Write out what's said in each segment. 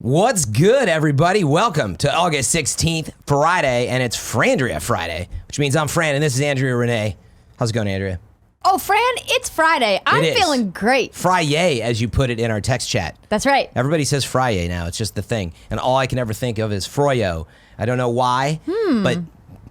What's good, everybody? Welcome to August 16th, Friday, and it's Frandrea Friday, which means I'm Fran, and this is Andrea Rene. How's it going, Andrea? Oh, Fran, it's Friday. I'm feeling great. Friday, as you put it in our text chat. That's right. Everybody says Friday now. It's just the thing. And all I can ever think of is Froyo. I don't know why, but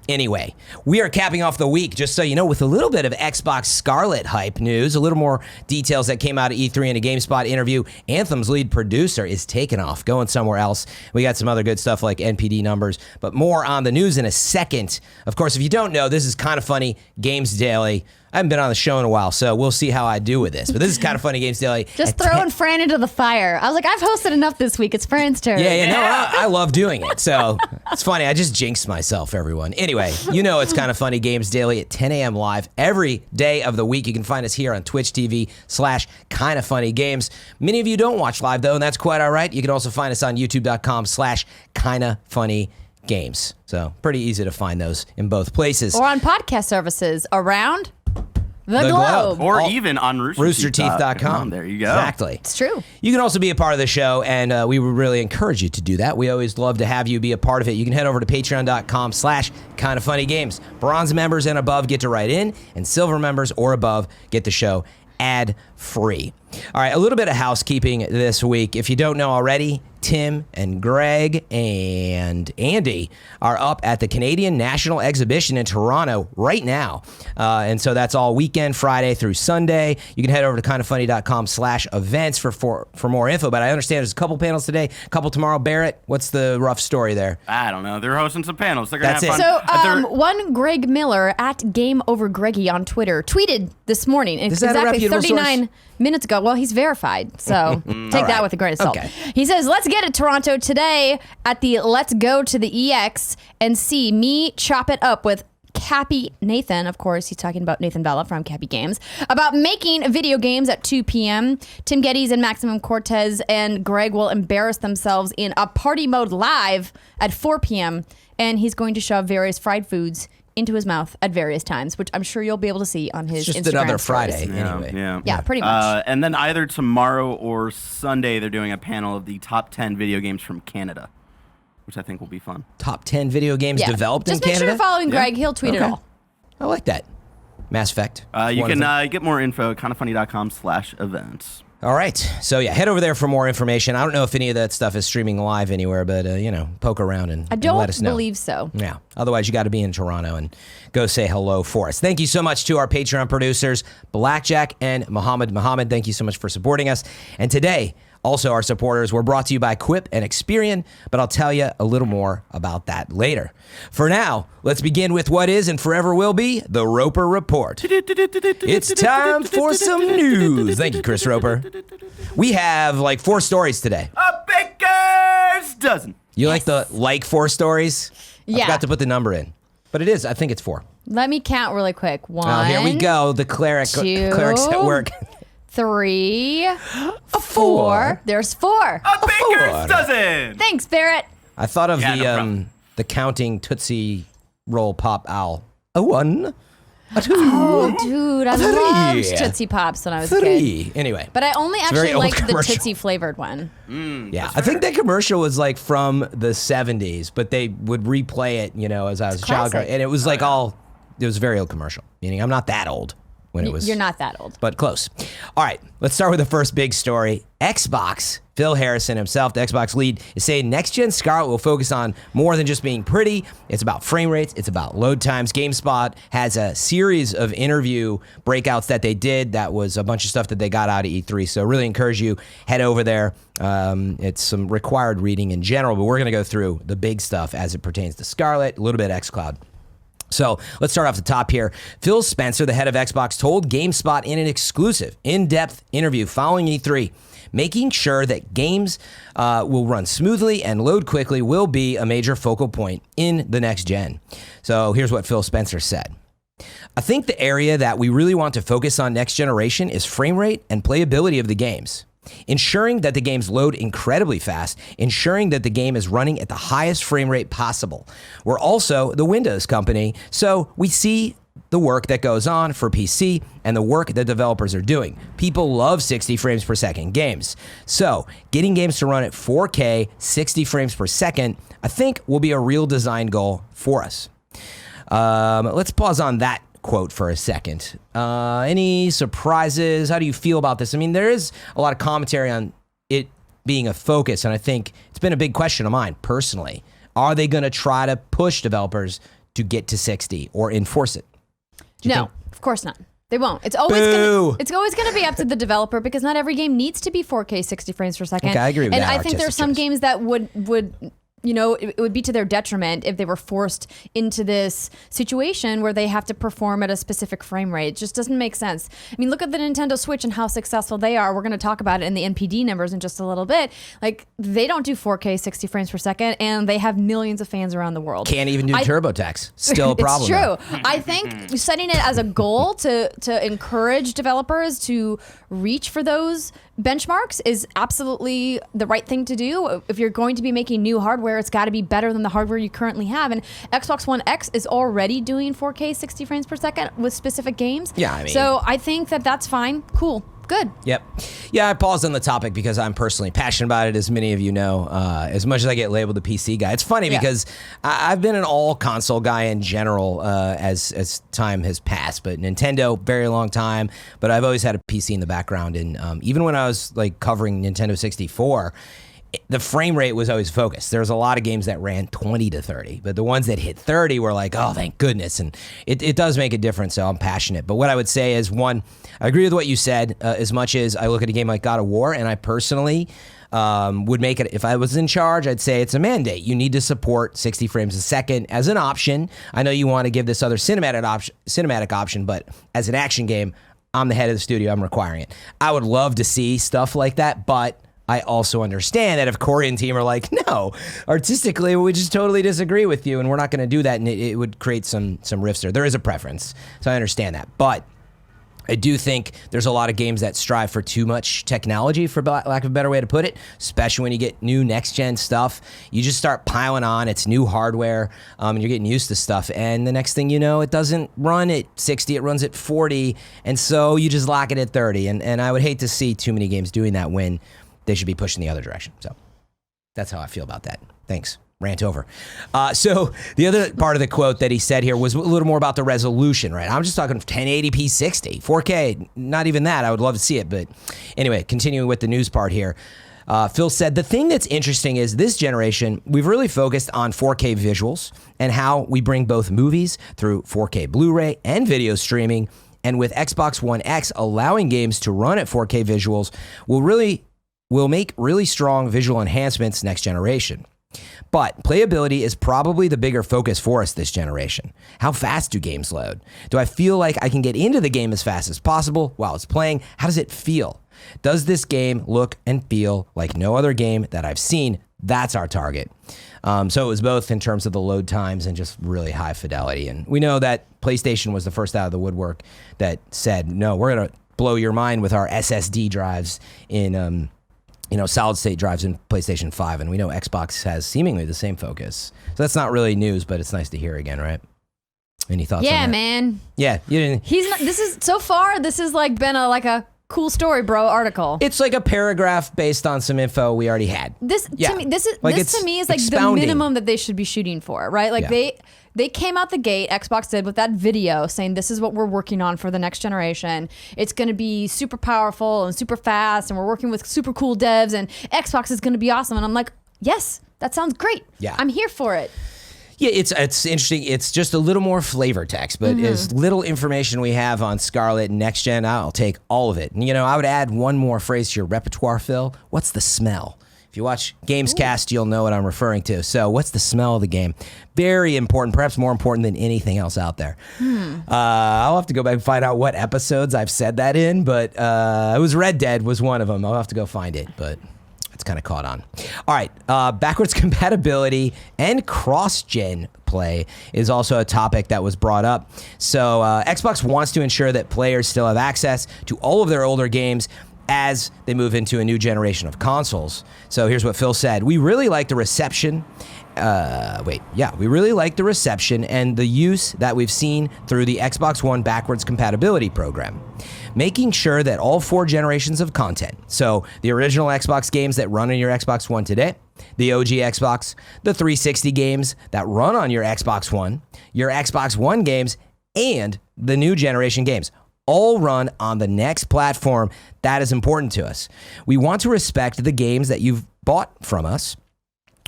anyway, we are capping off the week, just so you know, with a little bit of Xbox Scarlett hype news, a little more details that came out of E3 in a GameSpot interview. Anthem's lead producer is taking off, going somewhere else. We got some other good stuff like NPD numbers, but more on the news in a second. Of course, if you don't know, this is Kind of Funny Games Daily. I haven't been on the show in a while, so we'll see how I do with this. But this is Kind of Funny Games Daily. Just throwing Fran into the fire. I was like, I've hosted enough this week. It's Fran's turn. I love doing it. So it's funny. I just jinxed myself, everyone. Anyway, you know it's Kind of Funny Games Daily at 10 a.m. live every day of the week. You can find us here on Twitch TV/Kind of Funny Games. Many of you don't watch live, though, and that's quite all right. You can also find us on YouTube.com/Kind of Funny Games. So pretty easy to find those in both places. Or on podcast services around the globe. Or even on roosterteeth.com. There you go. Exactly. It's true. You can also be a part of the show, and we would really encourage you to do that. We always love to have you be a part of it. You can head over to patreon.com/Kind of Funny Games. Bronze members and above get to write in, and silver members or above get the show ad-free. All right, a little bit of housekeeping this week. If you don't know already, Tim and Greg and Andy are up at the Canadian National Exhibition in Toronto right now. And so that's all weekend, Friday through Sunday. You can head over to kindoffunny.com/events for more info. But I understand there's a couple panels today, a couple tomorrow. Barrett, what's the rough story there? I don't know. They're hosting some panels. They're going to have fun. So one Greg Miller at Game Over Greggy on Twitter tweeted this morning, exactly 39 minutes ago. Well, he's verified, so take that with a grain of salt. Okay. He says, let's get it, Toronto, today at the Let's Go to the EX and see me chop it up with Cappy Nathan. Of course, he's talking about Nathan Vella from Cappy Games, about making video games at 2 p.m. Tim Geddes and Maximum Cortez and Greg will embarrass themselves in a party mode live at 4 p.m. And he's going to shove various fried foods into his mouth at various times, which I'm sure you'll be able to see on his Instagram It's just another stories. Friday, anyway. Yeah, pretty much. And then either tomorrow or Sunday, they're doing a panel of the top 10 video games from Canada, which I think will be fun. Top 10 video games developed in Canada? Just make sure you're following Greg. He'll tweet it all. I like that. Mass Effect. You can get more info at kindoffunny.com/events. All right. So, head over there for more information. I don't know if any of that stuff is streaming live anywhere, but, poke around and let us know. I don't believe so. Yeah. Otherwise, you got to be in Toronto and go say hello for us. Thank you so much to our Patreon producers, Blackjack and Muhammad. Thank you so much for supporting us. And today, also our supporters were brought to you by Quip and Experian, but I'll tell you a little more about that later. For now, let's begin with what is and forever will be the Roper Report. It's time for some news. Thank you, Chris Roper. We have like 4 stories today. A baker's dozen. You like 4 stories? Yeah. I forgot to put the number in, but it is. I think it's 4. Let me count really quick. 1. Oh, here we go. The cleric's at work. 3, 4. There's 4. A baker's dozen. Thanks, Barrett. I thought of the counting Tootsie Roll Pop Owl. A 1, a 2. Oh, dude, I loved Tootsie Pops when I was a kid. Anyway. But I only actually liked the Tootsie flavored one. I think that commercial was like from the 70s, but they would replay it, as I was a child. And it was it was a very old commercial, meaning I'm not that old. You're not that old. But close. All right, let's start with the first big story. Xbox, Phil Harrison himself, the Xbox lead, is saying next-gen Scarlett will focus on more than just being pretty. It's about frame rates. It's about load times. GameSpot has a series of interview breakouts that they did. That was a bunch of stuff that they got out of E3. So really encourage you, head over there. It's some required reading in general, but we're going to go through the big stuff as it pertains to Scarlett, a little bit of xCloud. So let's start off the top here. Phil Spencer, the head of Xbox, told GameSpot in an exclusive, in-depth interview following E3, making sure that games will run smoothly and load quickly will be a major focal point in the next gen. So here's what Phil Spencer said. I think the area that we really want to focus on next generation is frame rate and playability of the games. Ensuring that the games load incredibly fast, ensuring that the game is running at the highest frame rate possible. We're also the Windows company, so we see the work that goes on for PC and the work that developers are doing. People love 60 frames per second games. So getting games to run at 4K, 60 frames per second, I think will be a real design goal for us. Let's pause on that quote for a second. Any surprises? How do you feel about this? I mean, there is a lot of commentary on it being a focus, and I think it's been a big question of mine personally. Are they going to try to push developers to get to 60 or enforce it? No, of course not. They won't. It's always going to be up to the developer because not every game needs to be 4K 60 frames per second. Okay, I agree with that. And I think there's some games that would it would be to their detriment if they were forced into this situation where they have to perform at a specific frame rate. It just doesn't make sense. I mean, look at the Nintendo Switch and how successful they are. We're going to talk about it in the NPD numbers in just a little bit. Like, they don't do 4K 60 frames per second, and they have millions of fans around the world. Can't even do TurboTax. Still a problem. It's true. I think setting it as a goal to encourage developers to reach for those benchmarks is absolutely the right thing to do. If you're going to be making new hardware, it's got to be better than the hardware you currently have. And Xbox One X is already doing 4K 60 frames per second with specific games. Yeah, I mean, so I think that's fine. Cool. Good. Yep. Yeah, I paused on the topic because I'm personally passionate about it, as many of you know, as much as I get labeled the PC guy. It's funny because I've been an all-console guy in general as time has passed, but Nintendo, very long time, but I've always had a PC in the background, and even when I was like covering Nintendo 64, the frame rate was always focused. There was a lot of games that ran 20 to 30, but the ones that hit 30 were like, oh, thank goodness. And it does make a difference, so I'm passionate. But what I would say is, one, I agree with what you said, as much as I look at a game like God of War, and I personally would make it, if I was in charge, I'd say it's a mandate. You need to support 60 frames a second as an option. I know you want to give this other cinematic option, but as an action game, I'm the head of the studio. I'm requiring it. I would love to see stuff like that, but I also understand that if Corey and team are like, no, artistically, we just totally disagree with you, and we're not going to do that, and it would create some rifts there. There is a preference, so I understand that. But I do think there's a lot of games that strive for too much technology, for lack of a better way to put it, especially when you get new next-gen stuff. You just start piling on. It's new hardware, and you're getting used to stuff. And the next thing you know, it doesn't run at 60. It runs at 40, and so you just lock it at 30. And I would hate to see too many games doing that when they should be pushing the other direction. So that's how I feel about that. Thanks. Rant over. So the other part of the quote that he said here was a little more about the resolution, right? I'm just talking 1080p 60, 4K, not even that. I would love to see it. But anyway, continuing with the news part here. Phil said, the thing that's interesting is this generation, we've really focused on 4K visuals and how we bring both movies through 4K Blu-ray and video streaming. And with Xbox One X allowing games to run at 4K visuals will make really strong visual enhancements next generation. But playability is probably the bigger focus for us this generation. How fast do games load? Do I feel like I can get into the game as fast as possible while it's playing? How does it feel? Does this game look and feel like no other game that I've seen? That's our target. So it was both in terms of the load times and just really high fidelity. And we know that PlayStation was the first out of the woodwork that said, no, we're going to blow your mind with our SSD drives in solid state drives in PlayStation 5, and we know Xbox has seemingly the same focus. So that's not really news, but it's nice to hear again, right? Any thoughts on that? Yeah, man. Yeah, you didn't. This is like been a cool story, bro article. It's like a paragraph based on some info we already had. This to me is like the minimum that they should be shooting for, right? Like they came out the gate, Xbox did, with that video saying this is what we're working on for the next generation. It's going to be super powerful and super fast, and we're working with super cool devs, and Xbox is going to be awesome. And I'm like, yes, that sounds great. Yeah, I'm here for it. Yeah, it's interesting. It's just a little more flavor text, but as little information we have on Scarlett and Next Gen, I'll take all of it. And, I would add one more phrase to your repertoire, Phil. What's the smell? If you watch Gamescast, you'll know what I'm referring to. So what's the smell of the game? Very important, perhaps more important than anything else out there. I'll have to go back and find out what episodes I've said that in, but it was Red Dead was one of them. I'll have to go find it, but it's kind of caught on. All right, backwards compatibility and cross-gen play is also a topic that was brought up. So Xbox wants to ensure that players still have access to all of their older games as they move into a new generation of consoles. So here's what Phil said. We really like the reception. We really like the reception and the use that we've seen through the Xbox One backwards compatibility program, making sure that all 4 generations of content, so the original Xbox games that run on your Xbox One today, the OG Xbox, the 360 games that run on your Xbox One, your Xbox One games, and the new generation games, all run on the next platform. That is important to us. We want to respect the games that you've bought from us.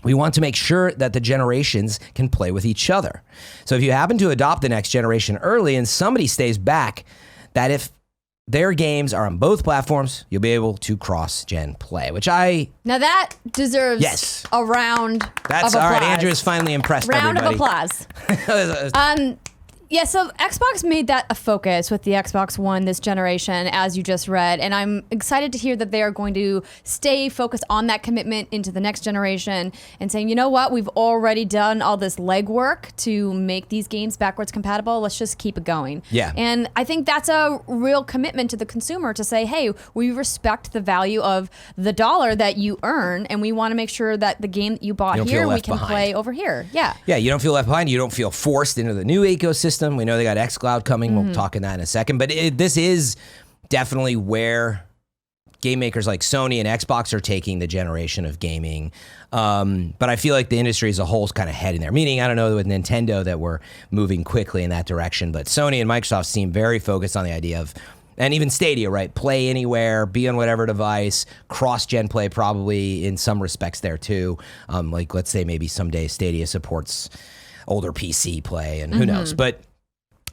We want to make sure that the generations can play with each other. So if you happen to adopt the next generation early and somebody stays back, that if their games are on both platforms, you'll be able to cross-gen play, Now that deserves a round of applause. All right, Andrea's finally impressed everybody. Round of applause. Yeah, so Xbox made that a focus with the Xbox One this generation, as you just read, and I'm excited to hear that they are going to stay focused on that commitment into the next generation and saying, you know what, we've already done all this legwork to make these games backwards compatible. Let's just keep it going. Yeah. And I think that's a real commitment to the consumer to say, hey, we respect the value of the dollar that you earn, and we want to make sure that the game that you bought here, we can play over here. Yeah. Yeah, you don't feel left behind. You don't feel forced into the new ecosystem. We know they got xCloud coming. We'll talk in that in a second. But this is definitely where game makers like Sony and Xbox are taking the generation of gaming. But I feel like the industry as a whole is kind of heading there. Meaning, I don't know with Nintendo that we're moving quickly in that direction. But Sony and Microsoft seem very focused on the idea of, and even Stadia, right? Play anywhere, be on whatever device, cross-gen play probably in some respects there too. Like let's say maybe someday Stadia supports older PC play and who knows. But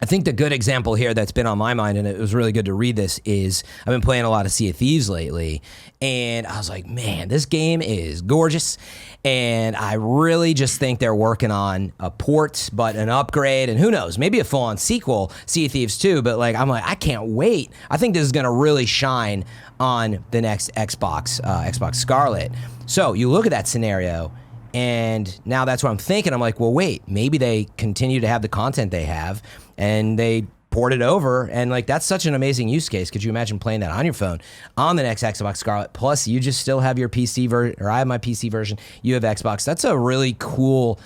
I think the good example here that's been on my mind, and it was really good to read this, is I've been playing a lot of Sea of Thieves lately, and I was like, man, this game is gorgeous, and I really just think they're working on a port, but an upgrade, and who knows, maybe a full-on sequel, Sea of Thieves 2, but I'm like, I can't wait. I think this is going to really shine on the next Xbox Scarlett. So you look at that scenario, and now that's what I'm thinking. I'm like, well, wait, maybe they continue to have the content they have and they port it over. And that's such an amazing use case. Could you imagine playing that on your phone on the next Xbox Scarlett? Plus, you just still have your PC version, or I have my PC version. You have Xbox. That's a really cool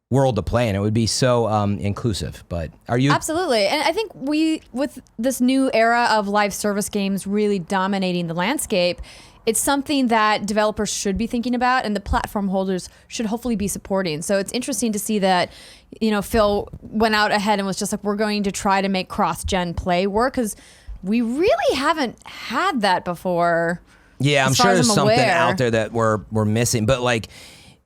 world to play in. It would be so inclusive. But are you? Absolutely. And I think with this new era of live service games really dominating the landscape, it's something that developers should be thinking about and the platform holders should hopefully be supporting. So it's interesting to see that, Phil went out ahead and was just like, we're going to try to make cross-gen play work, because we really haven't had that before. Yeah, I'm sure there's something out there that we're missing. But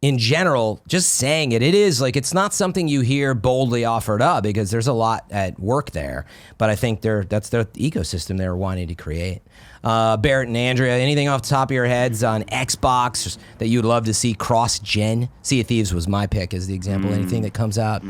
in general, just saying it is it's not something you hear boldly offered up, because there's a lot at work there. But I think that's the ecosystem they're wanting to create. Barrett and Andrea, anything off the top of your heads on Xbox that you'd love to see cross-gen? Sea of Thieves was my pick as the example. Anything that comes out,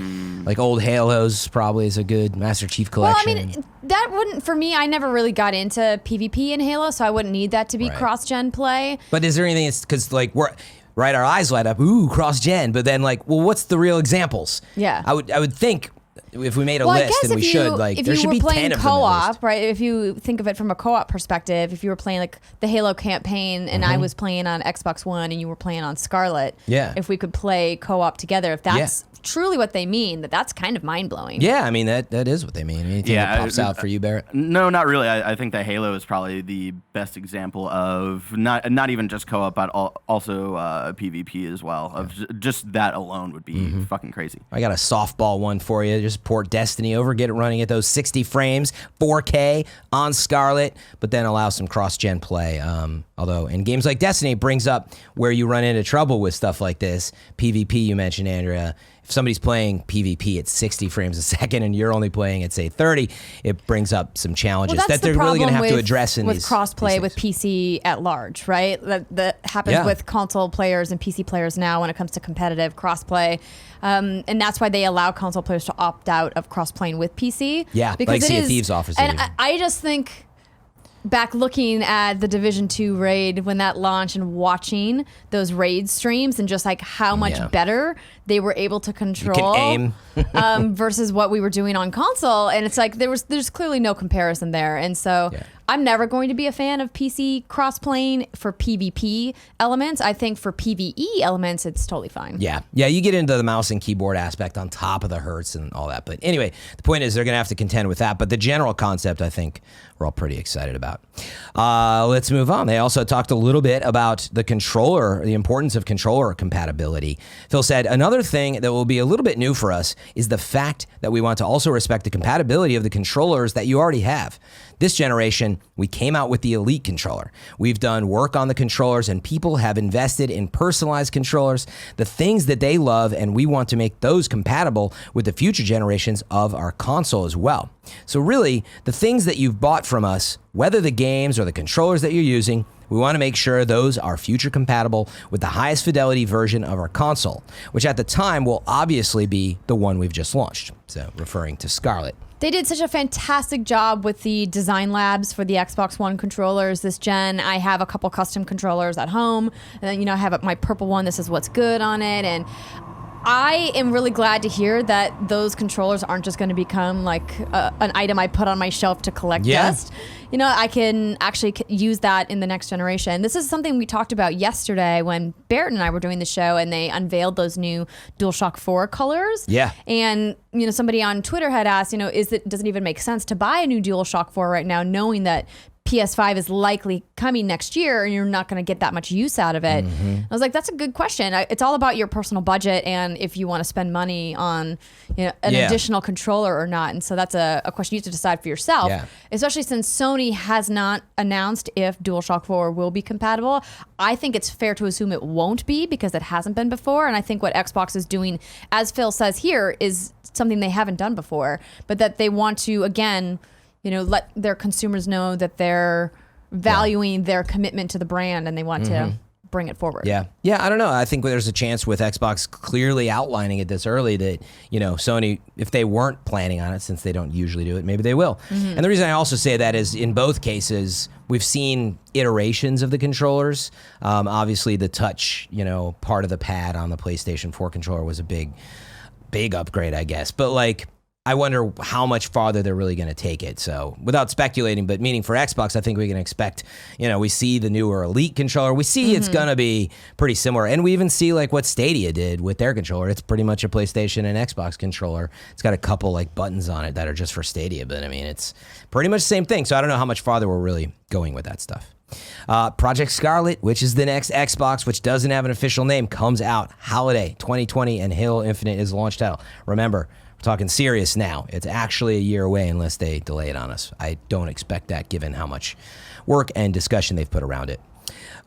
like old Halos probably is a good Master Chief Collection. Well, I mean, that wouldn't, for me, I never really got into PvP in Halo, so I wouldn't need that to be cross-gen play. But is there anything, because we're... Right, our eyes light up. Ooh, cross-gen. But then, well, what's the real examples? Yeah, I would think if we made a list, and we should, there should be 10 of them. Co-op, right? If you think of it from a co-op perspective, if you were playing the Halo campaign, and I was playing on Xbox One, and you were playing on Scarlett, if we could play co-op together, if that's truly what they mean, that's kind of mind-blowing. Yeah, I mean, that is what they mean. Anything that pops out for you, Barrett? No, not really. I think that Halo is probably the best example of not even just co-op, but also PvP as well. Of just that alone would be fucking crazy. I got a softball one for you. Just port Destiny over, get it running at those 60 frames, 4K on Scarlett, but then allow some cross-gen play. Although in games like Destiny, it brings up where you run into trouble with stuff like this. PvP, you mentioned, Andrea. If somebody's playing PvP at 60 frames a second and you're only playing at, say, 30, it brings up some challenges that they're really going to have to address in with crossplay with PC at large, right? That happens with console players and PC players now when it comes to competitive crossplay. And that's why they allow console players to opt out of cross-playing with PC. Yeah, because Sea of Thieves offers it. And I just think... Back looking at the Division 2 raid when that launched and watching those raid streams and just how much better they were able to control aim. Versus what we were doing on console, and it's there's clearly no comparison there, and so I'm never going to be a fan of PC cross-playing for PvP elements. I think for PvE elements, it's totally fine. Yeah, you get into the mouse and keyboard aspect on top of the hertz and all that. But anyway, the point is they're going to have to contend with that. But the general concept, I think, we're all pretty excited about. Let's move on. They also talked a little bit about the controller, the importance of controller compatibility. Phil said, another thing that will be a little bit new for us is the fact that we want to also respect the compatibility of the controllers that you already have. This generation, we came out with the Elite controller. We've done work on the controllers, and people have invested in personalized controllers, the things that they love, and we want to make those compatible with the future generations of our console as well. So really, the things that you've bought from us, whether the games or the controllers that you're using, we want to make sure those are future compatible with the highest fidelity version of our console, which at the time will obviously be the one we've just launched. So referring to Scarlett. They did such a fantastic job with the design labs for the Xbox One controllers this gen. I have a couple custom controllers at home, and then, I have my purple one. This is what's good on it, and I am really glad to hear that those controllers aren't just going to become like an item I put on my shelf to collect dust. I can actually use that in the next generation. This is something we talked about yesterday when Barrett and I were doing the show, and they unveiled those new DualShock 4 colors. Yeah. And, somebody on Twitter had asked, does it even make sense to buy a new DualShock 4 right now, knowing that PS5 is likely coming next year and you're not going to get that much use out of it? I was like, that's a good question. It's all about your personal budget and if you want to spend money on an additional controller or not. And so that's a question you have to decide for yourself, especially since Sony has not announced if DualShock 4 will be compatible. I think it's fair to assume it won't be because it hasn't been before. And I think what Xbox is doing, as Phil says here, is something they haven't done before, but that they want to, again, let their consumers know that they're valuing their commitment to the brand and they want to bring it forward. Yeah, I don't know. I think there's a chance with Xbox clearly outlining it this early that, Sony, if they weren't planning on it, since they don't usually do it, maybe they will. And the reason I also say that is in both cases, we've seen iterations of the controllers. Obviously, the touch, part of the pad on the PlayStation 4 controller was a big upgrade, I guess. But I wonder how much farther they're really going to take it. So without speculating, but meaning for Xbox, I think we can expect, we see the newer Elite controller. We see it's going to be pretty similar. And we even see what Stadia did with their controller. It's pretty much a PlayStation and Xbox controller. It's got a couple buttons on it that are just for Stadia. But it's pretty much the same thing. So I don't know how much farther we're really going with that stuff. Project Scarlett, which is the next Xbox, which doesn't have an official name, comes out holiday 2020, and Halo Infinite is launch title. Remember, we're talking serious now. It's actually a year away unless they delay it on us. I don't expect that given how much work and discussion they've put around it.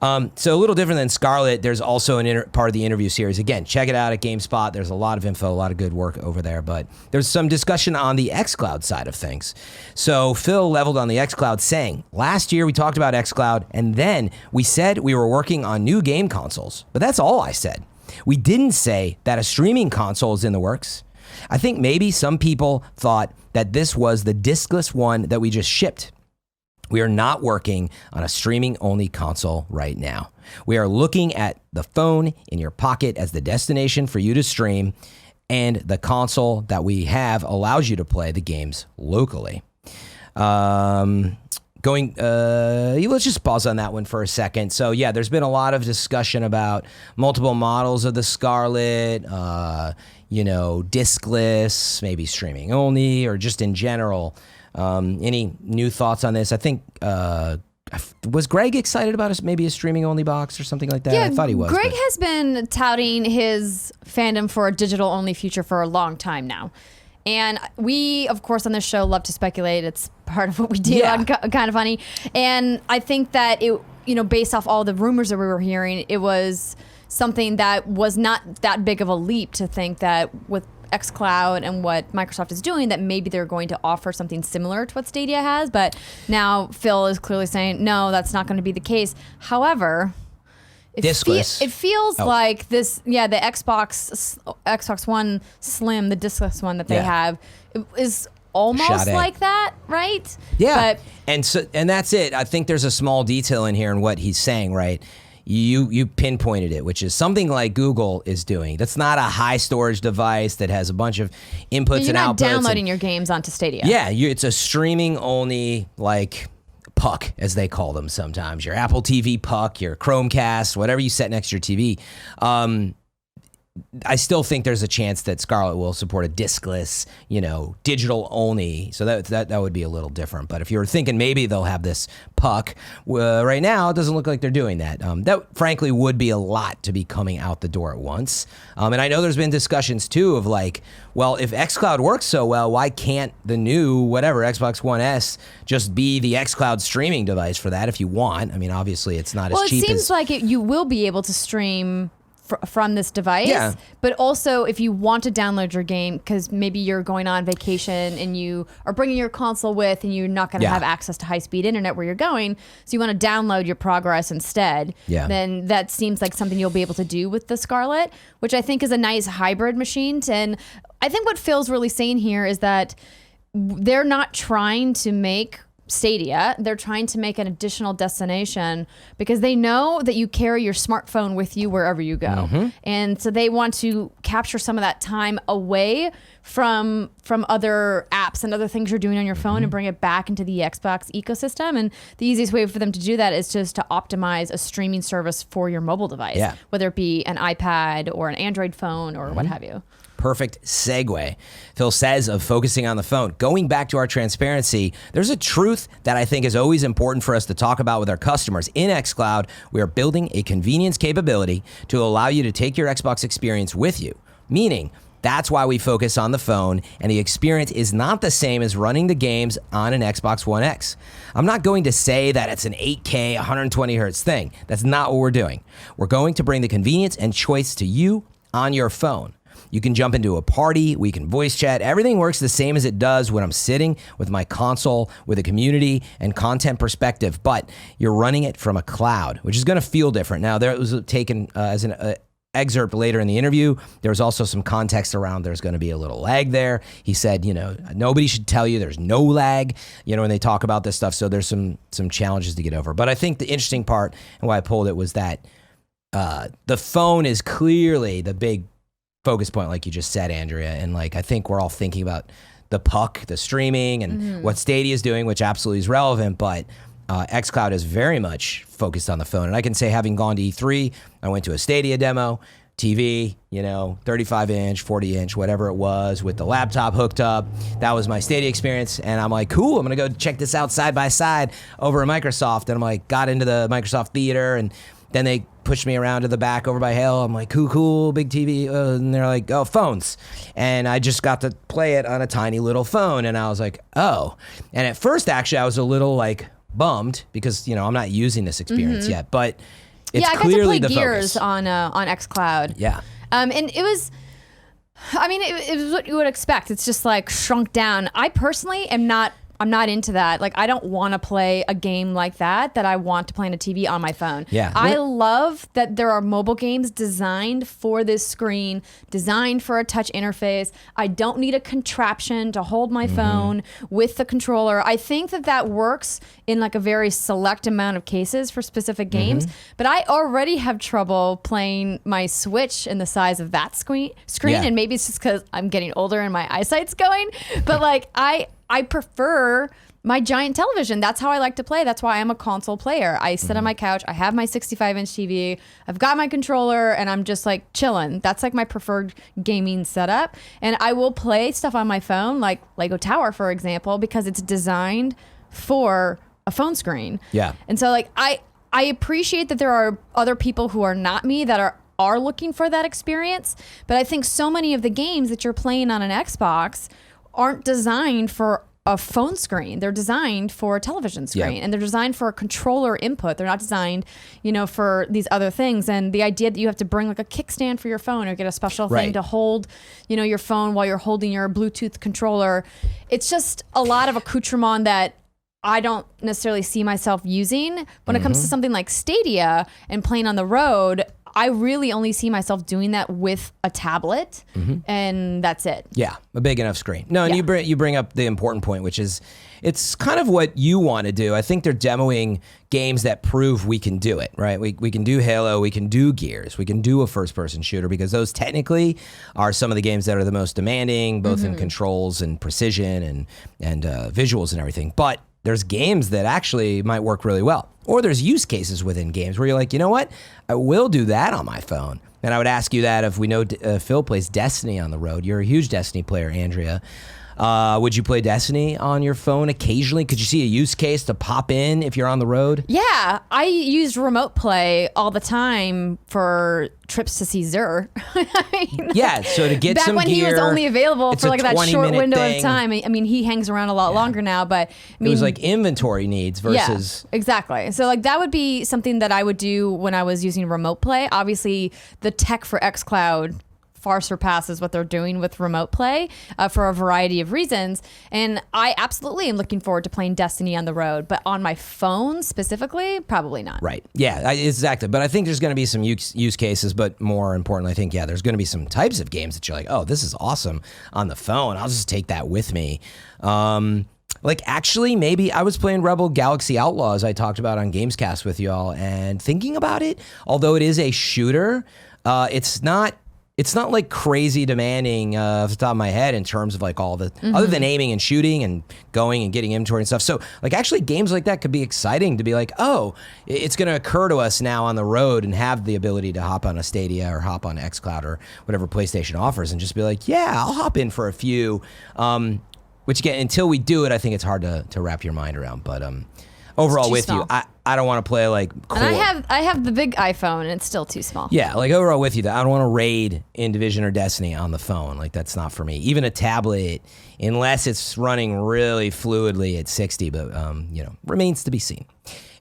So a little different than Scarlett, there's also part of the interview series. Again, check it out at GameSpot. There's a lot of info, a lot of good work over there, but there's some discussion on the xCloud side of things. So Phil leveled on the xCloud saying, last year we talked about xCloud and then we said we were working on new game consoles, but that's all I said. We didn't say that a streaming console is in the works. I think maybe some people thought that this was the diskless one that we just shipped. We are not working on a streaming-only console right now. We are looking at the phone in your pocket as the destination for you to stream, and the console that we have allows you to play the games locally. Let's just pause on that one for a second. So yeah, there's been a lot of discussion about multiple models of the Scarlett, diskless, maybe streaming only, or just in general. Any new thoughts on this? I think, was Greg excited about maybe a streaming only box or something like that? Yeah, I thought he was. Greg has been touting his fandom for a digital only future for a long time now. And we, of course, on this show love to speculate. It's part of what we do on Kind of Funny. And I think that it, based off all the rumors that we were hearing, it was something that was not that big of a leap to think that with xCloud and what Microsoft is doing, that maybe they're going to offer something similar to what Stadia has. But now Phil is clearly saying, no, that's not going to be the case. However, it feels like this, the Xbox One Slim, the diskless one that they have, is almost like that, right? Yeah, and that's it. I think there's a small detail in here in what he's saying, right? You pinpointed it, which is something like Google is doing. That's not a high storage device that has a bunch of inputs and outputs. You're not downloading your games onto Stadia. Yeah, it's a streaming only puck, as they call them sometimes, your Apple TV puck, your Chromecast, whatever you set next to your TV. I still think there's a chance that Scarlett will support a diskless, digital only. So that would be a little different. But if you're thinking maybe they'll have this puck, right now it doesn't look like they're doing that. That frankly would be a lot to be coming out the door at once. And I know there's been discussions too of like, well, if xCloud works so well, why can't the new Xbox One S just be the xCloud streaming device for that if you want? I mean, obviously it's not as cheap. Well, it seems like you will be able to stream from this device, but also if you want to download your game because maybe you're going on vacation and you are bringing your console with and you're not going to have access to high-speed internet where you're going, so you want to download your progress instead, then that seems like something you'll be able to do with the Scarlett, which I think is a nice hybrid machine. And I think what Phil's really saying here is that they're not trying to make Stadia, they're trying to make an additional destination because they know that you carry your smartphone with you wherever you go. And so they want to capture some of that time away from other apps and other things you're doing on your phone and bring it back into the Xbox ecosystem. And the easiest way for them to do that is just to optimize a streaming service for your mobile device, whether it be an iPad or an Android phone or what have you. Perfect segue. Phil says of focusing on the phone. Going back to our transparency, there's a truth that I think is always important for us to talk about with our customers. In xCloud, we are building a convenience capability to allow you to take your Xbox experience with you, meaning that's why we focus on the phone, and the experience is not the same as running the games on an Xbox One X. I'm not going to say that it's an 8K, 120 hertz thing. That's not what we're doing. We're going to bring the convenience and choice to you on your phone. You can jump into a party, we can voice chat. Everything works the same as it does when I'm sitting with my console with a community and content perspective, but you're running it from a cloud, which is going to feel different. Now, there was taken as an excerpt later in the interview. There was also some context around there's going to be a little lag there. He said, nobody should tell you there's no lag, when they talk about this stuff. So there's some challenges to get over. But I think the interesting part and why I pulled it was that the phone is clearly the big focus point, like you just said, Andrea. And I think we're all thinking about the puck, the streaming, and what Stadia is doing, which absolutely is relevant. But xCloud is very much focused on the phone. And I can say, having gone to E3, I went to a Stadia demo, TV, 35-inch, 40-inch, whatever it was, with the laptop hooked up. That was my Stadia experience. And I'm like, cool, I'm going to go check this out side by side over at Microsoft. And I'm like, got into the Microsoft Theater, and then they pushed me around to the back over by Hale. I'm like, cool, big TV. And they're like, oh, phones. And I just got to play it on a tiny little phone. And I was like, oh. And at first, actually, I was a little bummed because, I'm not using this experience yet. But it's clearly the focus. I got to play Gears on xCloud. Yeah. And it was, it was what you would expect. It's just shrunk down. I personally I'm not into that. I don't want to play a game like that I want to play on a TV on my phone. Yeah. I love that there are mobile games designed for this screen, designed for a touch interface. I don't need a contraption to hold my phone with the controller. I think that works in a very select amount of cases for specific games. But I already have trouble playing my Switch in the size of that screen. And maybe it's just because I'm getting older and my eyesight's going. But I prefer my giant television. That's how I like to play. That's why I'm a console player. I sit on my couch. I have my 65-inch TV. I've got my controller, and I'm just chilling. That's my preferred gaming setup. And I will play stuff on my phone, like Lego Tower, for example, because it's designed for a phone screen. Yeah. And so I appreciate that there are other people who are not me that are looking for that experience. But I think so many of the games that you're playing on an Xbox aren't designed for a phone screen. They're designed for a television screen, and they're designed for a controller input. They're not designed, for these other things. And the idea that you have to bring a kickstand for your phone or get a special thing to hold, your phone while you're holding your Bluetooth controller, it's just a lot of accoutrement that I don't necessarily see myself using. When it comes to something like Stadia and playing on the road, I really only see myself doing that with a tablet, and that's it. Yeah, a big enough screen. No, and you bring up the important point, which is it's kind of what you want to do. I think they're demoing games that prove we can do it, right? We can do Halo, we can do Gears, we can do a first-person shooter, because those technically are some of the games that are the most demanding, both in controls and precision and visuals and everything. But there's games that actually might work really well. Or there's use cases within games where you're like, you know what? I will do that on my phone. And I would ask you that if we know Phil plays Destiny on the road. You're a huge Destiny player, Andrea. Would you play Destiny on your phone occasionally? Could you see a use case to pop in if you're on the road? Yeah, I used remote play all the time for trips to see Zur. Yeah, so to get back some when gear, he was only available for like that short window of time. I mean, he hangs around a lot longer now, but I mean, it was like inventory needs versus... Yeah, exactly. So like that would be something that I would do when I was using remote play. Obviously, the tech for xCloud far surpasses what they're doing with remote play for a variety of reasons. And I absolutely am looking forward to playing Destiny on the road, but on my phone specifically, probably not. Right. Yeah, exactly. But I think there's going to be some use cases, but more importantly, I think, there's going to be some types of games that you're like, oh, this is awesome on the phone. I'll just take that with me. Like, actually, maybe I was playing Rebel Galaxy Outlaws I talked about on Gamescast with y'all, and thinking about it, although it is a shooter, it's not like crazy demanding off the top of my head in terms of like all the, other than aiming and shooting and going and getting inventory and stuff. So like actually games like that could be exciting to be like, oh, it's going to occur to us now on the road and have the ability to hop on a Stadia or hop on xCloud or whatever PlayStation offers and just be like, yeah, I'll hop in for a few. Which again, until we do it, I think it's hard to wrap your mind around. But overall with you, I don't want to play like core. And I have the big iPhone and it's still too small. Yeah, like overall with you, I don't want to raid in Division or Destiny on the phone. Like that's not for me. Even a tablet, unless it's running really fluidly at 60, but remains to be seen.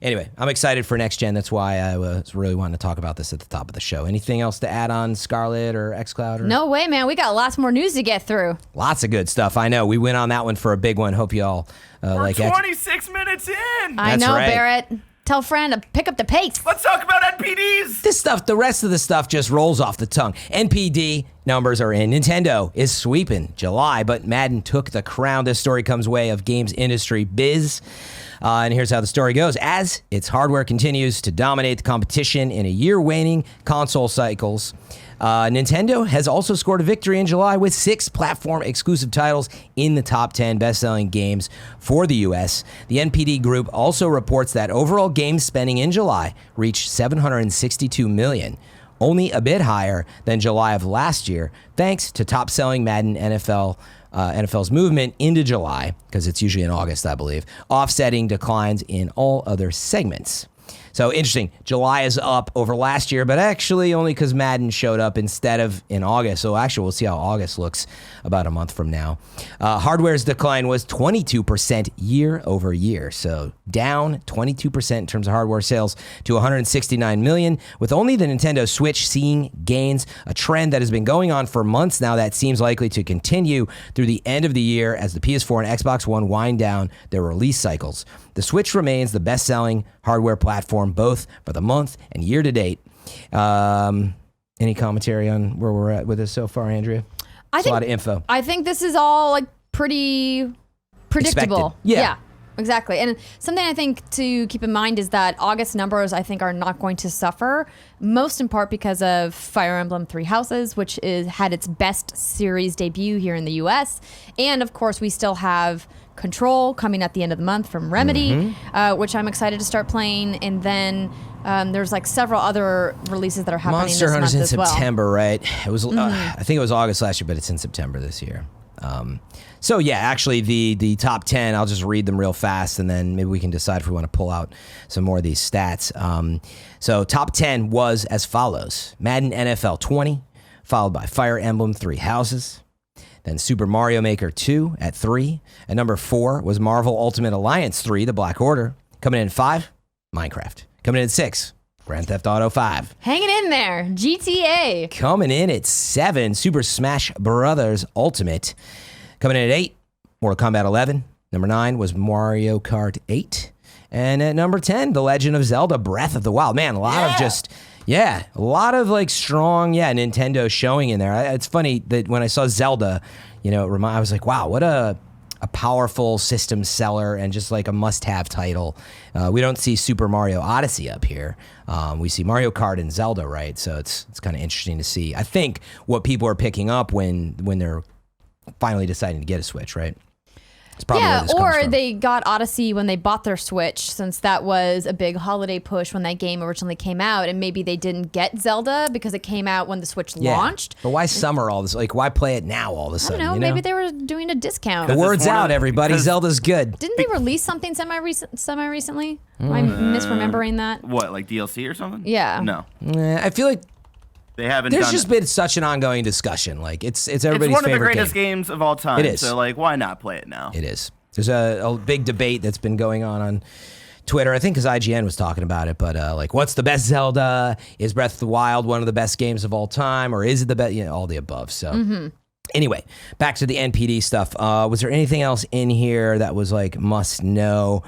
Anyway, I'm excited for next gen. That's why I was really wanting to talk about this at the top of the show. Anything else to add on Scarlett or xCloud? No way, man. We got lots more news to get through. Lots of good stuff. I know. We went on that one for a big one. Hope you all We're 26 minutes in. I know, right. Barrett. Tell Fran to pick up the pace. Let's talk about NPDs. This stuff, the rest of the stuff just rolls off the tongue. NPD numbers are in. Nintendo is sweeping July, but Madden took the crown. This story comes way of games industry biz. And here's how the story goes. As its hardware continues to dominate the competition in a year waning console cycles, Nintendo has also scored a victory in July with 6 platform exclusive titles in the top 10 best-selling games for the U.S. The NPD group also reports that overall game spending in July reached $762 million, only a bit higher than July of last year, thanks to top-selling Madden NFL's movement into July, because it's usually in August, I believe, offsetting declines in all other segments. So interesting. July is up over last year, but actually only because Madden showed up instead of in August. So actually, we'll see how August looks about a month from now. Hardware's decline was 22% year over year. So down 22% in terms of hardware sales to 169 million, with only the Nintendo Switch seeing gains, a trend that has been going on for months now that seems likely to continue through the end of the year as the PS4 and Xbox One wind down their release cycles. The Switch remains the best-selling hardware platform both for the month and year to date. Any commentary on where we're at with this so far, Andrea? It's a lot of info. I think this is all like pretty predictable. Yeah, exactly. And something I think to keep in mind is that August numbers I think are not going to suffer, most in part because of Fire Emblem Three Houses, which had its best series debut here in the U.S. And of course, we still have Control coming at the end of the month from Remedy, which I'm excited to start playing. And then there's like several other releases that are happening Monster this Hunter's month in as September, well. right? It was. I think it was August last year, but it's in September this year. So yeah, actually the top 10, I'll just read them real fast, and then maybe we can decide if we want to pull out some more of these stats. So top 10 was as follows: Madden NFL 20, followed by Fire Emblem Three Houses. Then Super Mario Maker 2 at 3. At number 4 was Marvel Ultimate Alliance 3, The Black Order. Coming in at 5, Minecraft. Coming in at 6, Grand Theft Auto 5. Hanging in there, GTA. Coming in at 7, Super Smash Bros. Ultimate. Coming in at 8, Mortal Kombat 11. Number 9 was Mario Kart 8. And at number 10, The Legend of Zelda Breath of the Wild. Man, a lot of just... Yeah, a lot of like strong, Nintendo showing in there. It's funny that when I saw Zelda, I was like, wow, what a powerful system seller and just like a must-have title. We don't see Super Mario Odyssey up here. We see Mario Kart and Zelda, right? So it's kind of interesting to see. I think what people are picking up when they're finally deciding to get a Switch, right? It's probably where this comes or from. they got Odyssey when they bought their Switch, since that was a big holiday push when that game originally came out, and maybe they didn't get Zelda because it came out when the Switch launched. But why summer all this? Like, why play it now all of a sudden? I don't know. Maybe they were doing a discount. The word's out, everybody. Zelda's good. Didn't they release something semi-recently? Am I misremembering that? What, like DLC or something? Yeah. No. I feel like They haven't there's done just been such an ongoing discussion. Like, it's everybody's favorite game. It's one of the greatest games of all time. It is. So, like, why not play it now? It is. There's a big debate that's been going on Twitter, I think because IGN was talking about it, but like, what's the best Zelda? Is Breath of the Wild one of the best games of all time, or is it the best? You know, all the above. So anyway, back to the NPD stuff. Was there anything else in here that was like must know?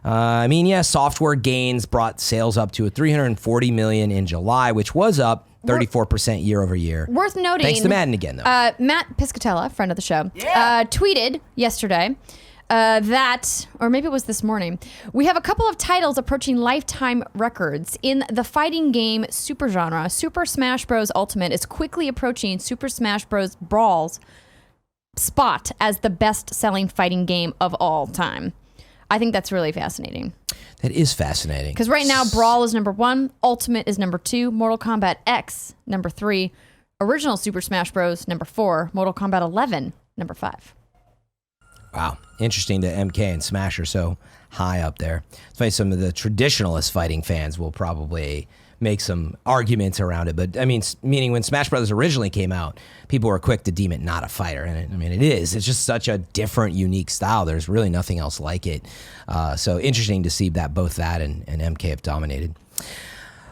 I mean, yeah, software gains brought sales up to $340 million in July, which was up 34% year over year. Worth noting. Thanks to Madden again, though. Matt Piscatella, friend of the show, tweeted yesterday that, or maybe it was this morning, we have a couple of titles approaching lifetime records in the fighting game super genre. Super Smash Bros. Ultimate is quickly approaching Super Smash Bros. Brawl's spot as the best-selling fighting game of all time. I think that's really fascinating. That is fascinating. Because right now, Brawl is number 1, Ultimate is number 2, Mortal Kombat X, number 3, Original Super Smash Bros., number 4, Mortal Kombat 11, number 5. Wow. Interesting that MK and Smash are so high up there. It's funny, some of the traditionalist fighting fans will probably make some arguments around it. But, I mean, meaning when Smash Brothers originally came out, people were quick to deem it not a fighter. And, it is. It's just such a different, unique style. There's really nothing else like it. So interesting to see that both that and MK have dominated.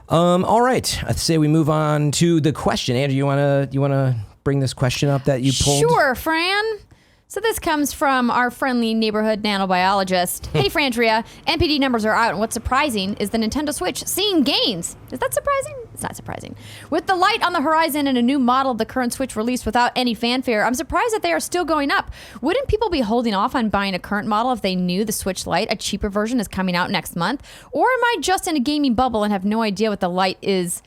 All right. I'd say we move on to the question. Andrew, you wanna bring this question up that you pulled? Sure, Fran. So this comes from our friendly neighborhood nanobiologist. Hey, Frandrea, NPD numbers are out, and what's surprising is the Nintendo Switch seeing gains. Is that surprising? It's not surprising. With the Lite on the horizon and a new model of the current Switch released without any fanfare, I'm surprised that they are still going up. Wouldn't people be holding off on buying a current model if they knew the Switch Lite, a cheaper version, is coming out next month? Or am I just in a gaming bubble and have no idea what the Lite is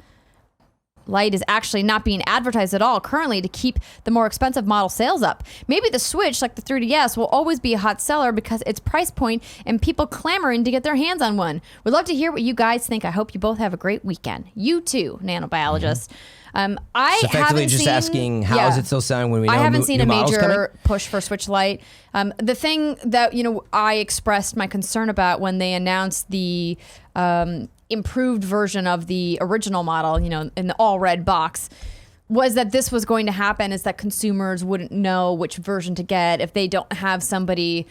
actually not being advertised at all currently to keep the more expensive model sales up? Maybe the Switch, like the 3DS, will always be a hot seller because its price point and people clamoring to get their hands on one. Would love to hear what you guys think. I hope you both have a great weekend. You too, nanobiologist. I effectively haven't just seen, asking how is it still selling when we know I haven't seen new a models coming? major push for Switch Lite. The thing that I expressed my concern about when they announced the improved version of the original model, in the all red box, was that this was going to happen, is that consumers wouldn't know which version to get if they don't have somebody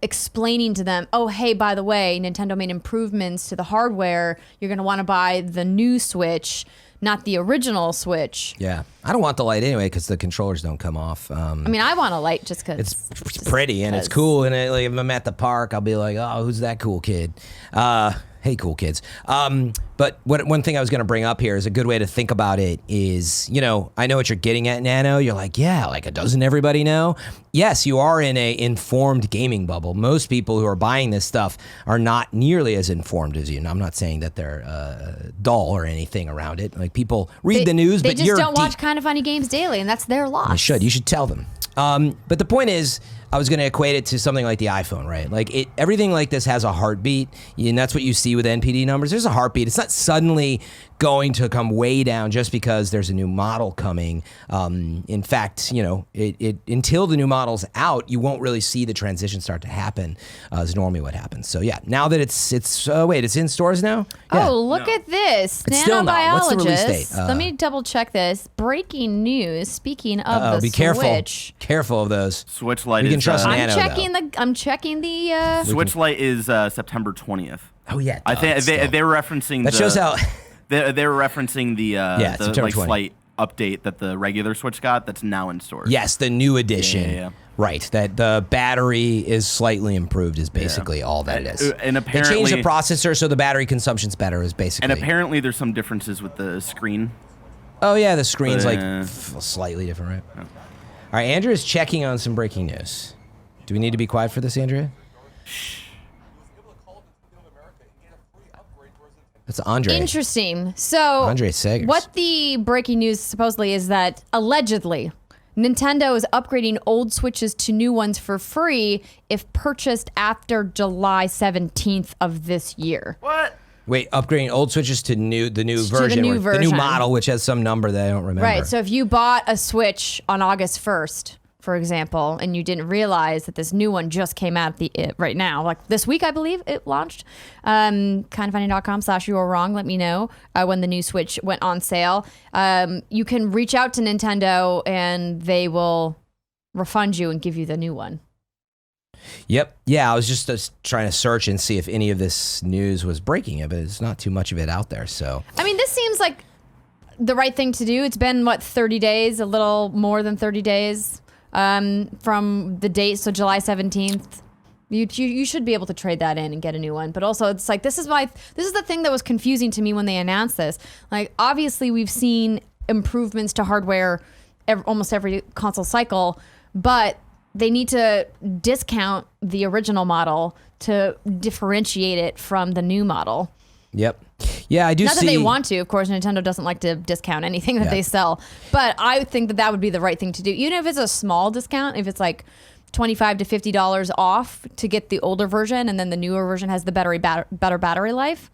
explaining to them, oh, hey, by the way, Nintendo made improvements to the hardware. You're going to want to buy the new Switch, not the original Switch. Yeah. I don't want the Lite anyway because the controllers don't come off. I want a Lite just because it's pretty and it's cool. And if I'm at the park, I'll be like, oh, who's that cool kid? Hey, cool kids. But one thing I was going to bring up here is a good way to think about it is, I know what you're getting at, Nano. You're like, yeah, like doesn't everybody know? Yes, you are in a informed gaming bubble. Most people who are buying this stuff are not nearly as informed as you. And I'm not saying that they're dull or anything around it. Like people read the news, but they just don't watch Kind of Funny Games daily, and that's their loss. You should tell them. But the point is, I was going to equate it to something like the iPhone, right? Like everything like this has a heartbeat, and that's what you see with NPD numbers. There's a heartbeat. It's not suddenly going to come way down just because there's a new model coming. In fact, until the new model's out, you won't really see the transition start to happen. Is normally what happens. So yeah, now that it's in stores now. Yeah. Oh, look at this, it's still not. What's the release date? Let me double check this. Breaking news. Speaking of the be Switch, careful of those. Switch Lite. You can trust Nano. I'm checking the. Switch Lite is September 20th. Oh yeah, I think they were referencing. That shows how. They were referencing the September 20th. slight update that the regular Switch got that's now in stores. Yes, the new edition. Yeah. Right, that the battery is slightly improved is basically all that it is. And apparently, they changed the processor so the battery consumption's better is basically. And apparently there's some differences with the screen. Oh yeah, the screen's slightly different, right? Yeah. All right, Andrea is checking on some breaking news. Do we need to be quiet for this, Andrea? Shh. That's Andre. Interesting. So, Andre Sagers. What the breaking news supposedly is that allegedly Nintendo is upgrading old Switches to new ones for free if purchased after July 17th of this year. What? Wait, upgrading old Switches to the new version, the new model, which has some number that I don't remember. Right. So if you bought a Switch on August 1st, for example, and you didn't realize that this new one just came out right now, like this week, I believe it launched. kindoffunny.com/youarewrong. Let me know when the new Switch went on sale. You can reach out to Nintendo and they will refund you and give you the new one. Yep. Yeah, I was just trying to search and see if any of this news was breaking it, but there's not too much of it out there. So I mean, this seems like the right thing to do. It's been, 30 days, a little more than 30 days. From the date, so July 17th, you should be able to trade that in and get a new one. But also, it's like this is the thing that was confusing to me when they announced this. Like, obviously, we've seen improvements to hardware almost every console cycle, but they need to discount the original model to differentiate it from the new model. Yep. Yeah, I do see. Not that they want to. Of course, Nintendo doesn't like to discount anything that they sell. But I think that would be the right thing to do. Even if it's a small discount, if it's like $25 to $50 off to get the older version and then the newer version has the better battery life.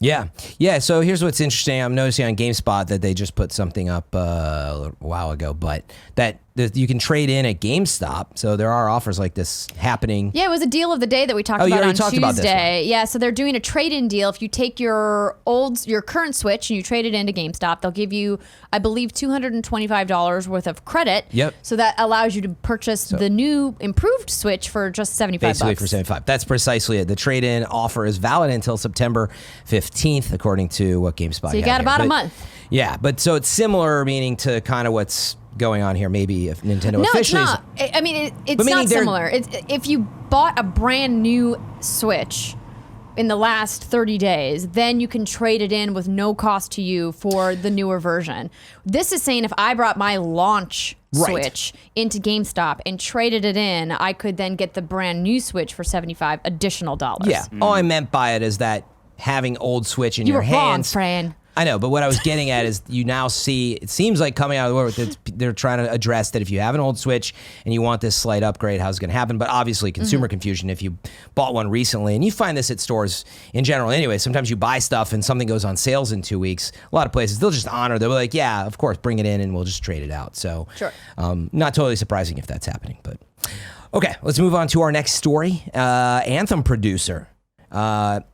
Yeah. Yeah. So here's what's interesting. I'm noticing on GameSpot that they just put something up a while ago, but that you can trade in at GameStop. So there are offers like this happening. Yeah, it was a deal of the day that we talked about on Tuesday. Yeah, so they're doing a trade-in deal. If you take your current Switch and you trade it into GameStop, they'll give you, I believe, $225 worth of credit. Yep. So that allows you to purchase the new improved Switch for just $75. Basically for $75. That's precisely it. The trade-in offer is valid until September 15th, according to what GameSpot. So you got about a month. Yeah, but so it's similar, meaning to kind of what's going on here. Maybe if Nintendo officially. No, it's not. I mean, it's not similar. If you bought a brand new Switch in the last 30 days, then you can trade it in with no cost to you for the newer version. This is saying if I brought my launch Switch into GameStop and traded it in, I could then get the brand new Switch for $75 additional. Yeah. All I meant by it is that having old Switch in your hands. You were wrong, Fran. I know, but what I was getting at is you now see, it seems like coming out of the world, they're trying to address that if you have an old Switch and you want this slight upgrade, how's it going to happen? But obviously consumer confusion if you bought one recently, and you find this at stores in general anyway. Sometimes you buy stuff and something goes on sales in 2 weeks. A lot of places, they'll just honor, they'll be like, yeah, of course, bring it in and we'll just trade it out. So sure. Not totally surprising if that's happening. But okay, let's move on to our next story. Anthem producer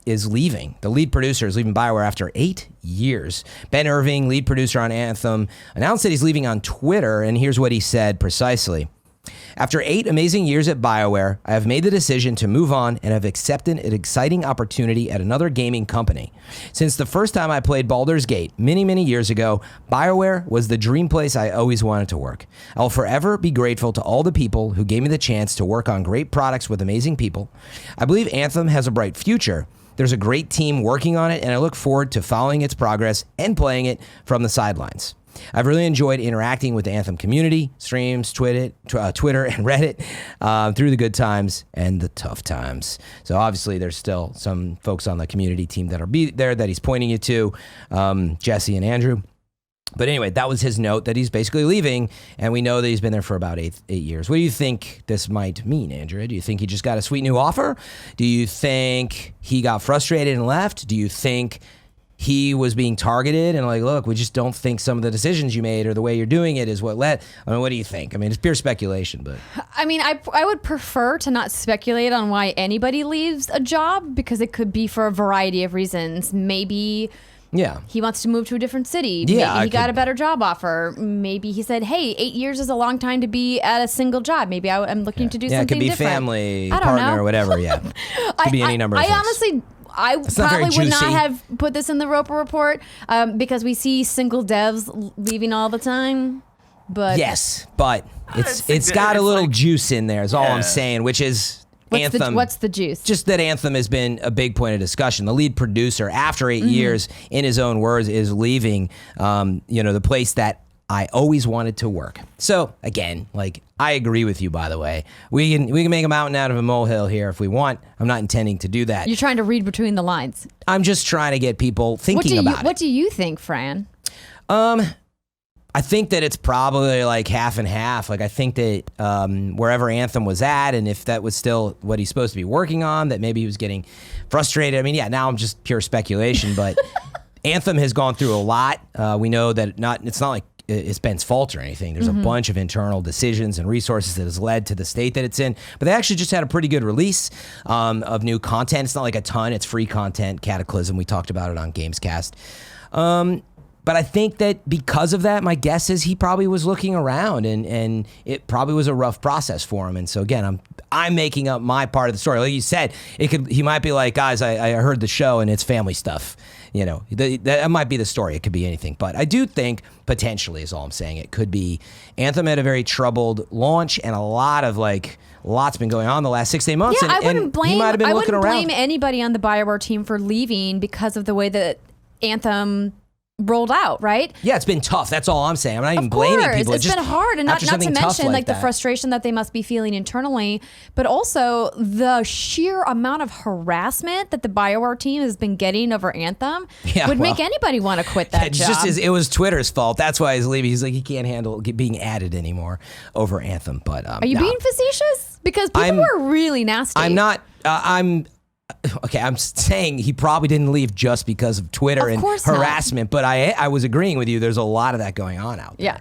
is leaving. The lead producer is leaving BioWare after 8 years. Ben Irving, lead producer on Anthem, announced that he's leaving on Twitter, and here's what he said precisely. After 8 amazing years at BioWare, I have made the decision to move on and have accepted an exciting opportunity at another gaming company. Since the first time I played Baldur's Gate many, many years ago, BioWare was the dream place I always wanted to work. I will forever be grateful to all the people who gave me the chance to work on great products with amazing people. I believe Anthem has a bright future. There's a great team working on it, and I look forward to following its progress and playing it from the sidelines. I've really enjoyed interacting with the Anthem community, streams, Twitter, and Reddit through the good times and the tough times. So obviously there's still some folks on the community team that'll be there that he's pointing you to, Jesse and Andrew. But anyway, that was his note that he's basically leaving, and we know that he's been there for about eight years. What do you think this might mean, Andrea? Do you think he just got a sweet new offer? Do you think he got frustrated and left? Do you think he was being targeted and like, look, we just don't think some of the decisions you made or the way you're doing it is what led? I mean, what do you think? I mean, it's pure speculation, but I mean, I would prefer to not speculate on why anybody leaves a job, because it could be for a variety of reasons. Maybe he wants to move to a different city. Yeah, maybe he got a better job offer. Maybe he said, hey, 8 years is a long time to be at a single job. Maybe I'm looking to do something different. Yeah, it could be family, partner, or whatever. Yeah, it could be any number of things. Honestly, I probably would not have put this in the Roper Report because we see single devs leaving all the time. But yes, but it's got a little juice in there is all I'm saying, which is Anthem. What's the juice? Just that Anthem has been a big point of discussion. The lead producer, after 8 years, in his own words, is leaving the place that I always wanted to work. So again, like, I agree with you, by the way. We can make a mountain out of a molehill here if we want. I'm not intending to do that. You're trying to read between the lines. I'm just trying to get people thinking about it. What do you think, Fran? I think that it's probably like half and half. Like I think that wherever Anthem was at, and if that was still what he's supposed to be working on, that maybe he was getting frustrated. I mean, yeah, now I'm just pure speculation, but Anthem has gone through a lot. We know that it's not like it's Ben's fault or anything. There's a bunch of internal decisions and resources that has led to the state that it's in. But they actually just had a pretty good release of new content. It's not like a ton. It's free content, Cataclysm. We talked about it on Gamescast. But I think that because of that, my guess is he probably was looking around, and it probably was a rough process for him. And so again, I'm making up my part of the story. Like you said, he might be like, guys, I heard the show and it's family stuff. You know, that might be the story. It could be anything. But I do think potentially is all I'm saying. It could be Anthem had a very troubled launch, and lots been going on the last 6 to 8 months. Yeah, and he might have been looking around. I wouldn't blame anybody on the BioWare team for leaving because of the way that Anthem rolled out, right? Yeah, it's been tough. That's all I'm saying. I'm not even blaming people. It's been hard, and not to mention like the frustration that they must be feeling internally, but also the sheer amount of harassment that the BioWare team has been getting over Anthem would make anybody want to quit that job. It was Twitter's fault. That's why he's leaving. He's like, he can't handle being added anymore over Anthem. But are you being facetious? Because people were really nasty. I'm not. Okay, I'm saying he probably didn't leave just because of Twitter and harassment, but I was agreeing with you. There's a lot of that going on out there. Yeah.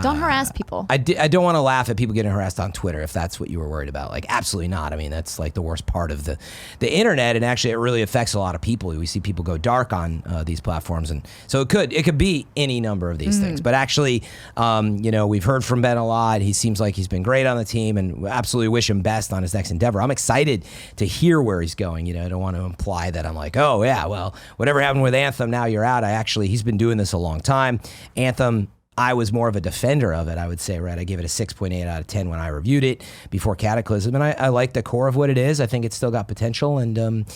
Don't harass people. I don't want to laugh at people getting harassed on Twitter if that's what you were worried about. Like, absolutely not. I mean, that's like the worst part of the internet, and actually it really affects a lot of people. We see people go dark on these platforms, and so it could be any number of these things. But actually, we've heard from Ben a lot. He seems like he's been great on the team, and we absolutely wish him best on his next endeavor. I'm excited to hear where he's going. I don't want to imply that I'm like, oh yeah, well, whatever happened with Anthem, now you're out. He's been doing this a long time. Anthem, I was more of a defender of it, I would say, right? I gave it a 6.8 out of 10 when I reviewed it before Cataclysm, and I like the core of what it is. I think it's still got potential, and,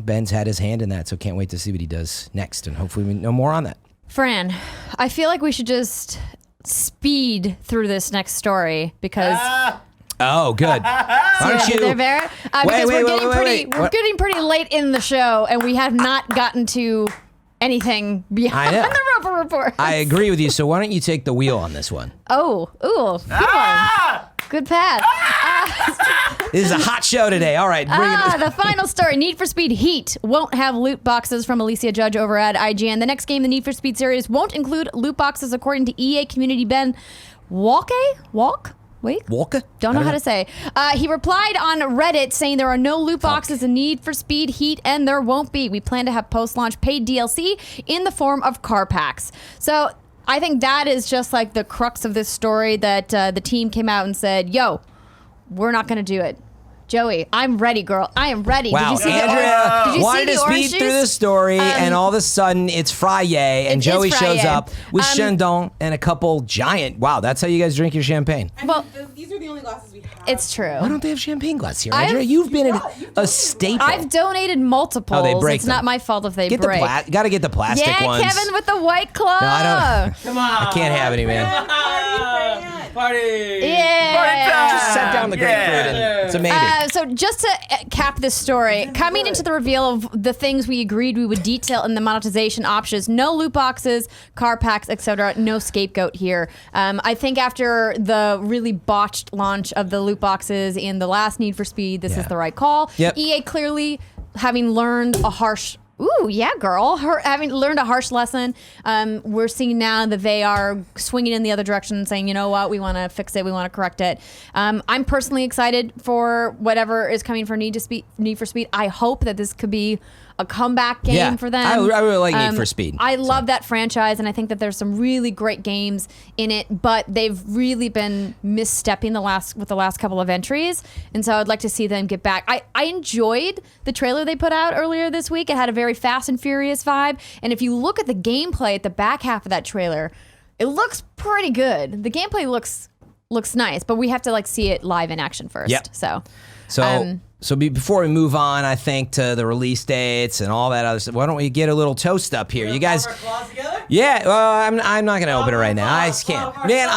Ben's had his hand in that, so can't wait to see what he does next, and hopefully we know more on that. Fran, I feel like we should just speed through this next story, because... Oh, good. Why don't you? Because we're getting pretty late in the show, and we have not gotten to anything beyond the Roper Report. I agree with you. So why don't you take the wheel on this one? Oh, good one. Good pass. This is a hot show today. All right. The final story. Need for Speed Heat won't have loot boxes from Alicia Judge over at IGN. The next game, the Need for Speed series, won't include loot boxes, according to EA community Ben Walker? Don't know how to say. He replied on Reddit saying there are no loot boxes in Need for Speed Heat, and there won't be. We plan to have post-launch paid DLC in the form of car packs. So I think that is just like the crux of this story, that the team came out and said, yo, we're not going to do it. Joey, I'm ready, girl. I am ready. Wow. Did you see Andrea wanted to speed through the story, and all of a sudden it's Friday, and Joey shows up with Chandon and a couple giant. Wow, that's how you guys drink your champagne. Well, these are the only glasses we have. It's true. Why don't they have champagne glass here, Andrea? You've been a staple. I've donated multiples. Oh, they break It's them. not my fault if they break. Got to get the plastic ones. Yeah, Kevin with the White Claw. No, I don't. Come on. I can't have any, man. Party. Yeah. Just set down the grapefruit, and it's a maybe. So just to cap this story, coming into the reveal of the things we agreed we would detail in the monetization options, no loot boxes, car packs, etc., no scapegoat here. I think after the really botched launch of the loot boxes in the last Need for Speed, this is the right call. Yep. EA clearly having learned a harsh... Ooh, yeah, girl. Having learned a harsh lesson, we're seeing now that they are swinging in the other direction and saying, you know what, we want to fix it, we want to correct it. I'm personally excited for whatever is coming for Need for Speed. I hope that this could be a comeback game for them. I really like Need for Speed. I love that franchise, and I think that there's some really great games in it, but they've really been misstepping with the last couple of entries, and so I'd like to see them get back. I enjoyed the trailer they put out earlier this week. It had a very Fast and Furious vibe, and if you look at the gameplay at the back half of that trailer, it looks pretty good. The gameplay looks nice, but we have to see it live in action first. Yep. So before we move on, I think, to the release dates and all that other stuff, why don't we get a little toast up here? You guys, yeah. Well, I'm not going to open it right now. I just can't. Man,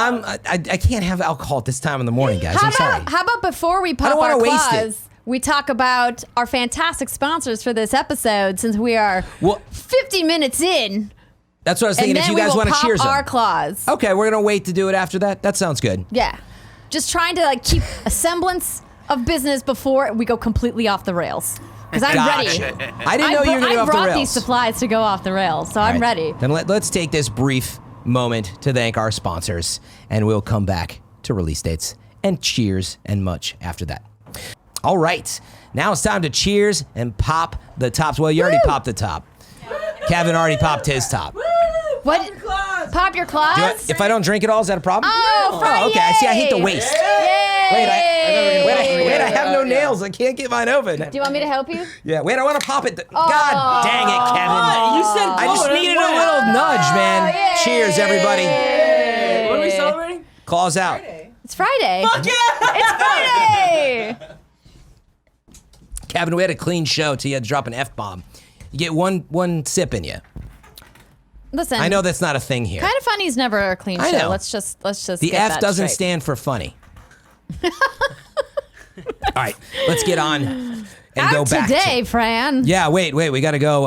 I can't have alcohol at this time in the morning, guys. I'm sorry. How about before we pop our claws, we talk about our fantastic sponsors for this episode, since we are 50 minutes in That's what I was thinking. And If then you guys want to cheers our them. claws. Okay, we're gonna wait to do it after that. That sounds good. Yeah. Just trying to like keep a semblance of business before we go completely off the rails. Because I'm ready. I didn't know you were going to go off the rails. I brought these supplies to go off the rails, so I'm ready. Then let's take this brief moment to thank our sponsors, and we'll come back to release dates and cheers and much after that. All right. Now it's time to cheers and pop the tops. Well, you already popped the top. Kevin already popped his top. What? Pop your claws? If I don't drink it all, is that a problem? Oh, Friday! Okay. See, I hate the waste. Yay! Wait, I have no nails. I can't get mine open. Do you want me to help you? Yeah, wait, I want to pop it. God dang it, Kevin. You said I just needed a little nudge, man. Yay! Cheers, everybody. What are we celebrating? Claws out. It's Friday. Fuck yeah! It's Friday! Kevin, we had a clean show till you had to drop an F-bomb. You get one sip in you. Listen. I know that's not a thing here. Kind of funny's never a clean I show. know. Let's just The get F that doesn't straight. stand for funny. All right, let's get on and go back today, Fran. Yeah, wait, we got to go.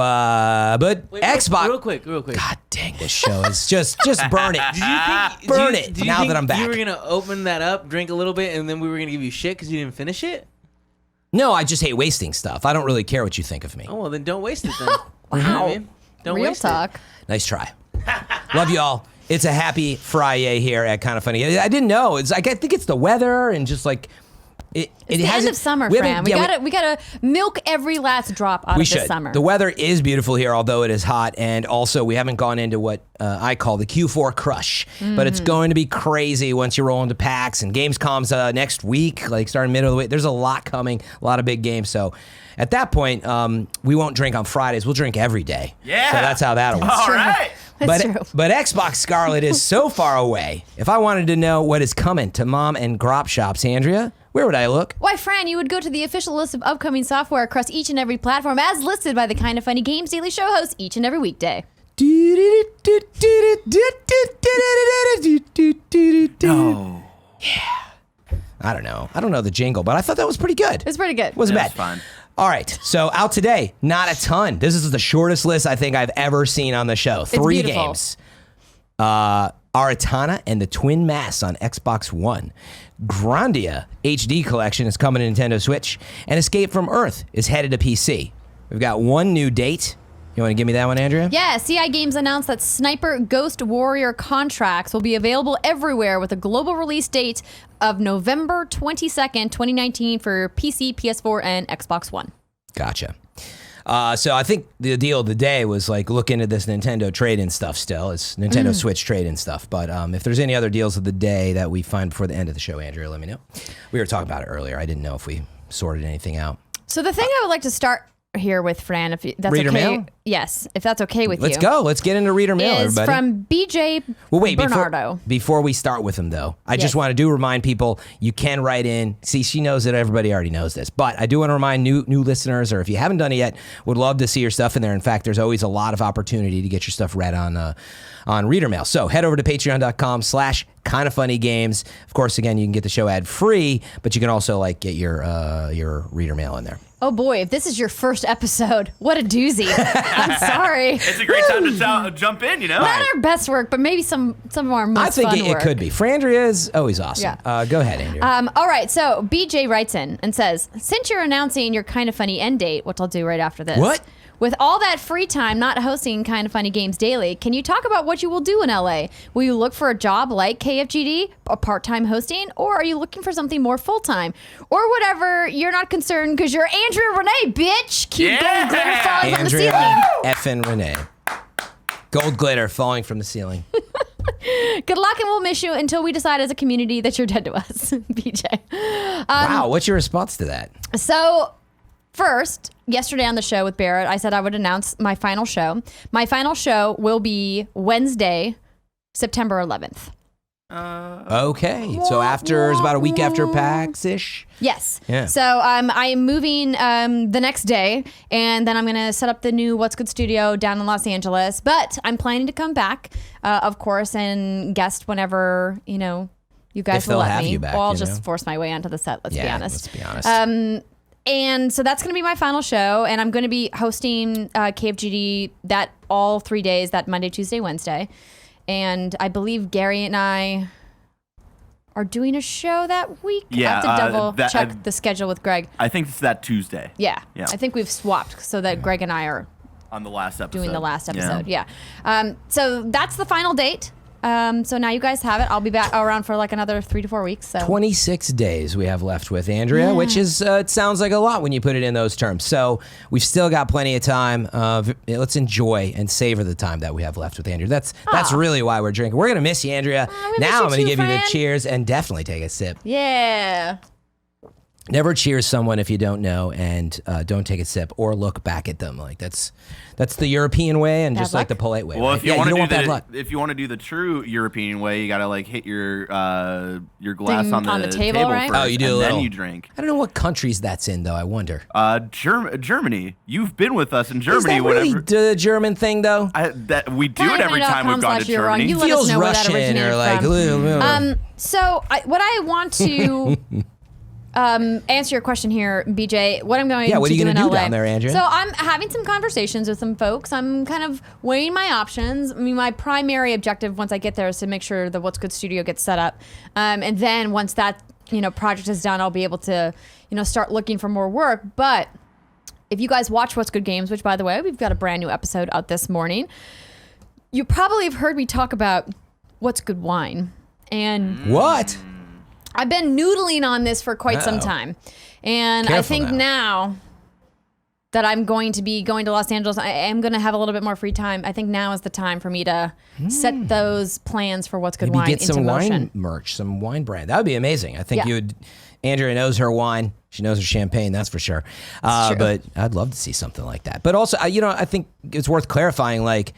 But Wait, Xbox. Real quick. God dang, this show is just burn it. Burn it. Did you Now think that I'm back. you were gonna open that up, drink a little bit, and then we were gonna give you shit because you didn't finish it? No, I just hate wasting stuff. I don't really care what you think of me. Oh well, then don't waste it then. You know what I mean? Don't Real waste talk. Nice try. Love you all. It's a happy Friday here at Kind of Funny. I didn't know. It's like I think it's the weather and just like it It's the end of summer, Fran. We gotta milk every last drop out of this summer. The weather is beautiful here, although it is hot, and also we haven't gone into what I call the Q4 crush. But it's going to be crazy once you roll into PAX and Gamescom's next week, like starting middle of the week. There's a lot coming, a lot of big games. So at that point, we won't drink on Fridays. We'll drink every day. Yeah. So that's how that'll work. All right. That's true. But Xbox Scarlett is so far away. If I wanted to know what is coming to mom and grop shops, Andrea, where would I look? Why, Fran, you would go to the official list of upcoming software across each and every platform as listed by the Kind of Funny Games Daily Show host each and every weekday. No. I don't know the jingle, but I thought that was pretty good. It's pretty good. Wasn't bad. That's fine. All right, so out today, not a ton. This is the shortest list I think I've ever seen on the show. 3 beautiful. games. Aratana and the Twin Masks on Xbox One. Frandrea HD Collection is coming to Nintendo Switch. And Escape from Earth is headed to PC. We've got one new date. You want to give me that one, Andrea? Yeah, CI Games announced that Sniper Ghost Warrior contracts will be available everywhere with a global release date of November 22nd, 2019 for PC, PS4, and Xbox One. Gotcha. So I think the deal of the day was like look into this Nintendo trade-in stuff still. It's Nintendo Switch trade-in stuff. But if there's any other deals of the day that we find before the end of the show, Andrea, let me know. We were talking about it earlier. I didn't know if we sorted anything out. So the thing I would like to start here with, Fran, if that's Reader okay. mail? Yes, if that's okay with Let's you. go. Let's get into reader mail, Is everybody. from BJ Bernardo. Before we start with them, though, I just Yes. want to remind people you can write in. See, she knows that everybody already knows this, but I do want to remind new listeners, or if you haven't done it yet, would love to see your stuff in there. In fact, there's always a lot of opportunity to get your stuff read on reader mail. So head over to patreon.com/kindoffunnygames. Of course, again, you can get the show ad free, but you can also get your reader mail in there. Oh boy, if this is your first episode, what a doozy. I'm sorry. It's a great time to jump in, you know? Not our best work, but maybe some of our most I think fun it work. could be. Frandrea is always awesome. Yeah. Go ahead, Andrea. All right, so BJ writes in and says, since you're announcing your Kind of Funny end date, which I'll do right after this. What? With all that free time not hosting Kind of Funny Games Daily, can you talk about what you will do in LA? Will you look for a job like KFGD, a part-time hosting, or are you looking for something more full-time? Or whatever, you're not concerned because you're Andrea Rene, bitch! Keep gold glitter falling from the ceiling. Andrea effing Rene. Gold glitter falling from the ceiling. Good luck, and we'll miss you until we decide as a community that you're dead to us, BJ. Wow, what's your response to that? So, first, yesterday on the show with Barrett, I said I would announce my final show. My final show will be Wednesday, September 11th. Okay, so it's about a week after PAX-ish. Yes. Yeah. So I'm moving the next day, and then I'm going to set up the new What's Good studio down in Los Angeles. But I'm planning to come back, of course, and guest whenever, you guys If will they'll let have me. you back, Well, I'll you just know? force my way onto the set, let's be honest. Let's be honest. And so that's going to be my final show, and I'm going to be hosting KFGD that all 3 days, that Monday, Tuesday, Wednesday. And I believe Gary and I are doing a show that week. Yeah, I have to double check the schedule with Greg. I think it's that Tuesday. Yeah. I think we've swapped so that Greg and I are on the last episode. Doing the last episode, yeah. So that's the final date. So now you guys have it. I'll be back around for like another 3 to 4 weeks. So 26 days we have left with Andrea, which is it sounds like a lot when you put it in those terms. So we've still got plenty of time. Let's enjoy and savor the time that we have left with Andrea. That's really why we're drinking. We're gonna miss you, Andrea. Now I'm gonna give you the cheers and definitely take a sip. Yeah. Never cheers someone if you don't know, and don't take a sip or look back at them. Like that's the European way, and just like the polite way. Well, right? if you want to do the true European way, you gotta like hit your glass on the table right? first, oh, you do, and then you drink. I don't know what countries that's in, though. I wonder. Germany. You've been with us in Germany. Is that really the German thing, though? We do it every time we've gone to Germany. You feels let us know Russian where that or like. from. So what I want to. Answer your question here, BJ. What I'm going to do in LA. What are you going to do down there, Andrea? So I'm having some conversations with some folks. I'm kind of weighing my options. I mean, my primary objective once I get there is to make sure the What's Good studio gets set up, and then once that project is done, I'll be able to start looking for more work. But if you guys watch What's Good Games, which by the way we've got a brand new episode out this morning, you probably have heard me talk about What's Good Wine and what. I've been noodling on this for quite some time. And I think now that I'm going to be going to Los Angeles, I am going to have a little bit more free time. I think now is the time for me to set those plans for What's Good Maybe Wine get into some motion. wine merch, some wine brand. That would be amazing. I think you would. Andrea knows her wine. She knows her champagne, that's for sure. But I'd love to see something like that. But also, I think it's worth clarifying, like,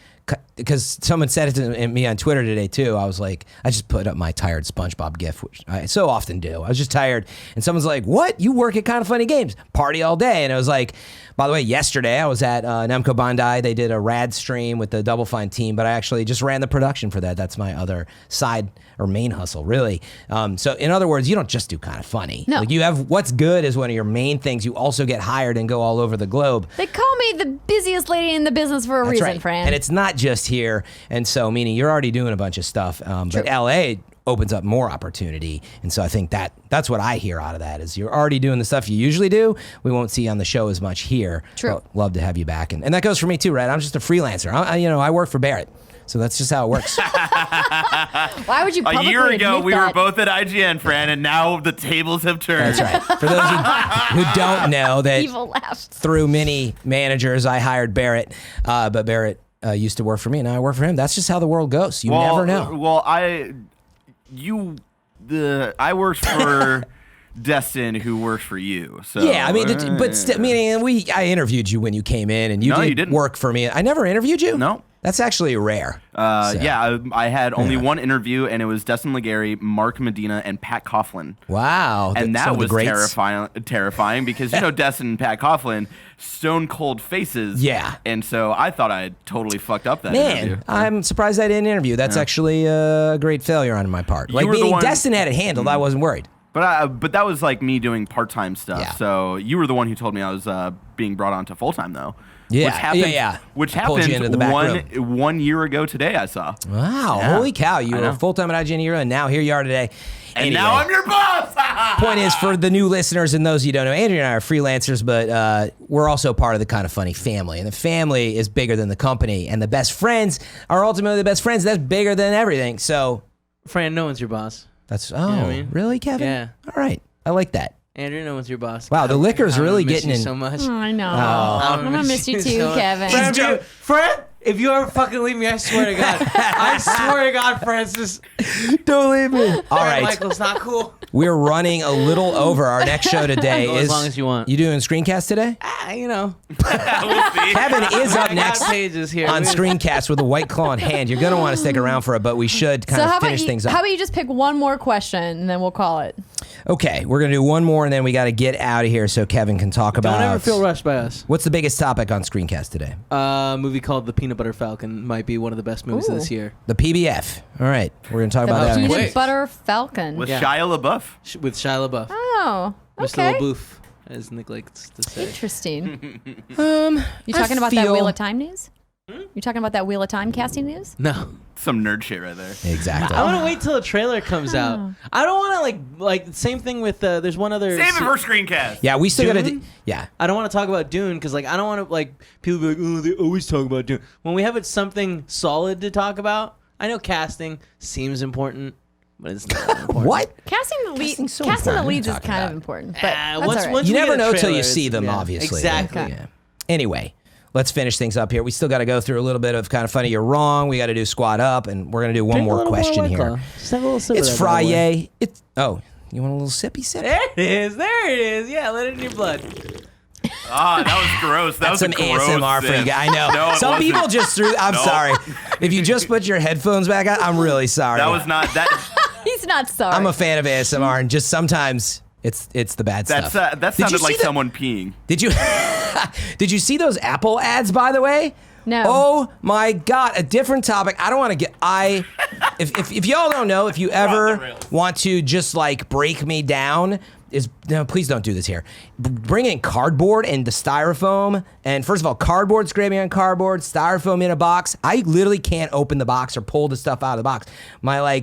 because someone said it to me on Twitter today, too. I was like, I just put up my tired SpongeBob gif, which I so often do. I was just tired. And someone's like, what? You work at Kind of Funny Games. Party all day. And I was like, by the way, yesterday I was at Namco Bandai. They did a rad stream with the Double Fine team, but I actually just ran the production for that. That's my other side or main hustle, really. So in other words, you don't just do Kind of Funny. No. Like you have What's Good as one of your main things. You also get hired and go all over the globe. They call me the busiest lady in the business for a reason, right. Fran. And it's not just here. And so, meaning you're already doing a bunch of stuff. But LA opens up more opportunity. And so I think that's what I hear out of that is you're already doing the stuff you usually do. We won't see on the show as much here. True. But love to have you back. And that goes for me too, right? I'm just a freelancer. I work for Barrett. So that's just how it works. Why would you publicly A year ago, admit we that? were both at IGN, Fran, and now the tables have turned. That's right. For those who don't know that Evil laughs. through many managers, I hired Barrett. But Barrett used to work for me, and now I work for him. That's just how the world goes. You never know. Well, I worked for Destin, who works for you. So yeah, I mean, meaning I interviewed you when you came in, and you didn't work for me. I never interviewed you? No. That's actually rare. Yeah, I had only one interview, and it was Destin Legary, Mark Medina, and Pat Coughlin. Wow. And that was terrifying because, Destin and Pat Coughlin, stone cold faces. Yeah. And so I thought I had totally fucked up that interview. I'm surprised I didn't interview. That's actually a great failure on my part. Like, meaning Destin had it handled. I wasn't worried. But that was like me doing part-time stuff. Yeah. So you were the one who told me I was being brought on to full-time, though. Yeah, Which pulled you into the back happened 1 year ago today, I saw. Wow, holy cow. You were full-time at IGN a year, and now here you are today. And now I'm your boss! Point is, for the new listeners and those you don't know, Andrea and I are freelancers, but we're also part of the Kind of Funny family. And the family is bigger than the company. And the best friends are ultimately the best friends. That's bigger than everything. So, Fran, no one's your boss. That's, You know what I mean? really, Kevin? Yeah. All right. I like that. Andrea, no one's your boss. Wow, the liquor's really miss getting you in. so much. Oh, I know. I'm I'm going to miss you too, Kevin. Fran, if you ever fucking leave me, I swear to God. I swear to God, Francis. Don't leave me. All right. Michael's not cool. We're running a little over. Our next show today Go is... as long as you want. You doing Screencast today? We'll see. Kevin is up I got next pages here. on Screencast with a White Claw in hand. You're going to want to stick around for it, but we should kind of finish things up. How about you just pick one more question and then we'll call it? Okay, we're going to do one more, and then we got to get out of here so Kevin can talk about... Don't ever feel rushed by us. What's the biggest topic on Screencast today? A movie called The Peanut Butter Falcon might be one of the best movies of this year. The PBF. All right, we're going to talk about that. Peanut quick. Butter Falcon. With Shia LaBeouf. With Shia LaBeouf. Oh, Mr. okay. LaBeouf, as Nick likes to say. Interesting. I You talking about that Wheel of Time news? You talking about that Wheel of Time casting news? No. Some nerd shit right there. Exactly. I want to wait till the trailer comes out. I don't want to like same thing with there's one other. Save it for screencast. Yeah, we still got to. Dune? Yeah. I don't want to talk about Dune because like I don't want to like people be like, oh, they always talk about Dune. When we have it something solid to talk about, I know casting seems important, but it's not important. What? Casting the leads so is important. kind of important, but that's all right. once You we never get a know till trailer, you see them, yeah, obviously. Exactly. Okay. Yeah. Anyway, let's finish things up here. We still got to go through a little bit of kind of funny or wrong. We got to do squad up, and we're going to do one Drink a more little question White here. Claw. Just have a little sip of It's that bad boy. Friday. You want a little sippy sip? There it is. There it is. Yeah, let it in your blood. Ah, that was gross. That That's was some a gross ASMR for you sip. guys. I know. No, it Some wasn't. people just threw. I'm No. sorry. If you just put your headphones back on, I'm really sorry. That was not that. He's not sorry. I'm a fan of ASMR, and just sometimes it's the bad That's stuff. that Did you sounded see like the- someone peeing. Did you did you see those Apple ads, by the way? No. Oh my God! A different topic. I don't want to get. If y'all don't know, if you ever want to just like break me down, no, please don't do this here. Bring in cardboard and the styrofoam. And first of all, cardboard scraping on cardboard, styrofoam in a box. I literally can't open the box or pull the stuff out of the box. I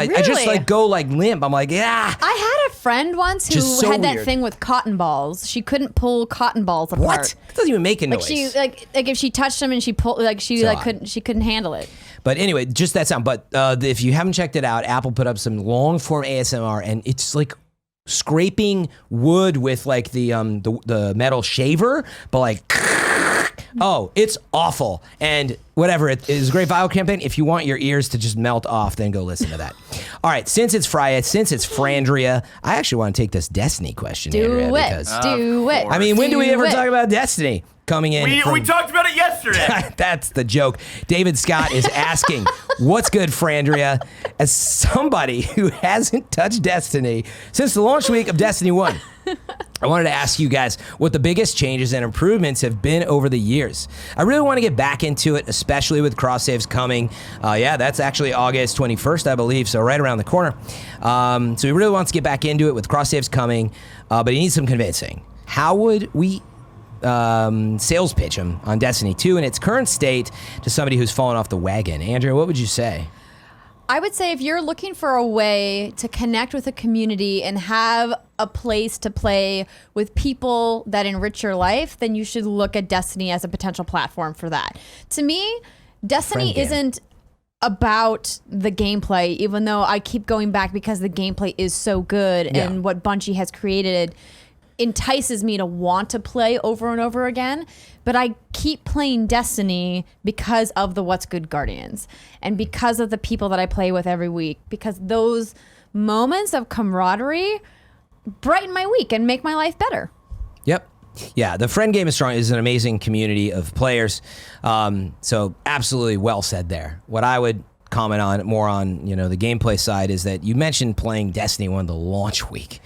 just Really? like go like limp. I'm like, yeah. I had a friend once who Just so had that weird. thing with cotton balls. She couldn't pull cotton balls apart. What? It doesn't even make a Like noise. she like if she touched them and she pulled she couldn't handle it. But anyway, just that sound. But if you haven't checked it out, Apple put up some long form ASMR, and it's like scraping wood with like the metal shaver, but like oh, it's awful. And whatever, it is a great viral campaign. If you want your ears to just melt off, then go listen to that. All right, since it's Friday, since it's Frandrea, I actually want to take this Destiny question, Andrea, Do it. because Do it. I mean, when do we Do ever it. talk about Destiny? Coming in We from- talked about it yesterday. That's the joke. David Scott is asking, what's good, Frandrea? As somebody who hasn't touched Destiny since the launch week of Destiny 1, I wanted to ask you guys what the biggest changes and improvements have been over the years. I really want to get back into it, especially with cross saves coming. Yeah, that's actually August 21st, I believe, so right around the corner. So he really wants to get back into it with cross saves coming, but he needs some convincing. How would we sales pitch him on Destiny 2 in its current state to somebody who's fallen off the wagon? Andrea, what would you say? I would say if you're looking for a way to connect with a community and have a place to play with people that enrich your life, then you should look at Destiny as a potential platform for that. To me, Destiny Friend game. isn't about the gameplay, even though I keep going back because the gameplay is so good Yeah. and what Bungie has created entices me to want to play over and over again, but I keep playing Destiny because of the What's Good Guardians and because of the people that I play with every week, because those moments of camaraderie brighten my week and make my life better. Yep. Yeah, the friend game is strong. It's an amazing community of players. So absolutely well said there. What I would comment on more on, the gameplay side is that you mentioned playing Destiny 1 the launch week.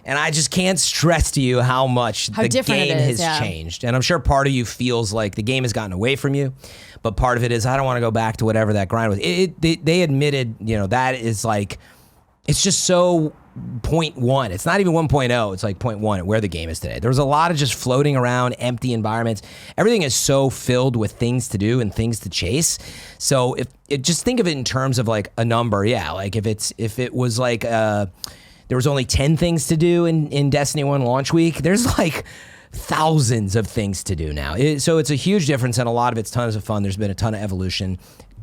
And I just can't stress to you how much the different it game is, has yeah. changed. And I'm sure part of you feels like the game has gotten away from you, but part of it is I don't want to go back to whatever that grind was. They admitted, that is like, it's just so 0.1. It's not even 1.0. It's like 0.1 at where the game is today. There was a lot of just floating around, empty environments. Everything is so filled with things to do and things to chase. So just think of it in terms of like a number. Yeah, like if it was like there was only 10 things to do in Destiny 1 launch week, there's like thousands of things to do now. So it's a huge difference, and a lot of it's tons of fun. There's been a ton of evolution.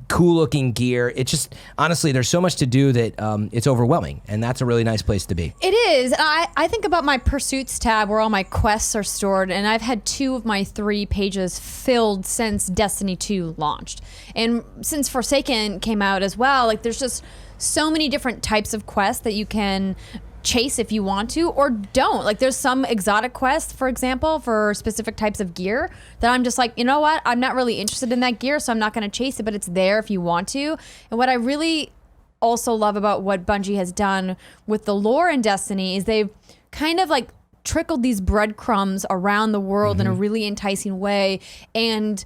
Cool looking gear. It just, honestly, there's so much to do that it's overwhelming, and that's a really nice place to be. It is. I think about my pursuits tab where all my quests are stored, and I've had 2 of my 3 pages filled since Destiny 2 launched. And since Forsaken came out as well, like there's just so many different types of quests that you can chase if you want to or don't. Like there's some exotic quests, for example, for specific types of gear that I'm just like, you know what? I'm not really interested in that gear, so I'm not going to chase it, but it's there if you want to. And what I really also love about what Bungie has done with the lore in Destiny is they've kind of like trickled these breadcrumbs around the world in a really enticing way. And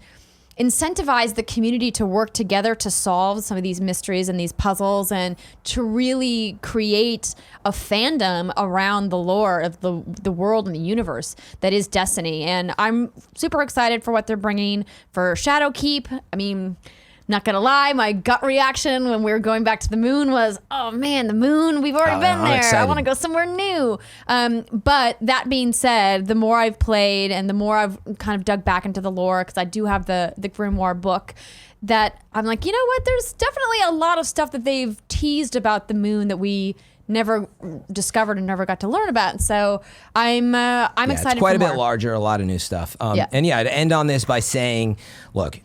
incentivize the community to work together to solve some of these mysteries and these puzzles, and to really create a fandom around the lore of the world and the universe that is Destiny. And I'm super excited for what they're bringing for Shadowkeep. I mean, not gonna lie, my gut reaction when we were going back to the moon was, oh man, the moon, we've already been there. Excited. I want to go somewhere new. But that being said, the more I've played and the more I've kind of dug back into the lore, because I do have the Grimoire book, that I'm like, you know what? There's definitely a lot of stuff that they've teased about the moon that we never discovered and never got to learn about. So I'm excited. It's quite for a more. bit larger, a lot of new stuff. And yeah, to end on this by saying, look.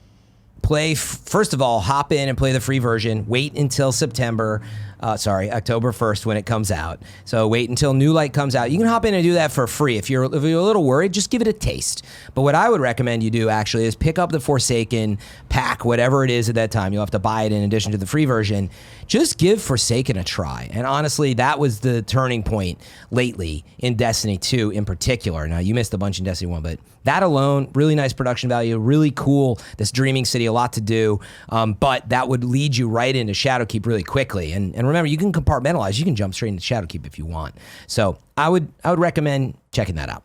First of all, hop in and play the free version. Wait until October 1st when it comes out. So wait until New Light comes out. You can hop in and do that for free. If you're a little worried, just give it a taste. But what I would recommend you do actually is pick up the Forsaken pack, whatever it is at that time. You'll have to buy it in addition to the free version. Just give Forsaken a try. And honestly, that was the turning point lately in Destiny 2 in particular. Now, you missed a bunch in Destiny 1, but that alone, really nice production value, really cool. This Dreaming City, a lot to do. But that would lead you right into Shadowkeep really quickly. And remember, you can compartmentalize. You can jump straight into Shadowkeep if you want. So I would recommend checking that out.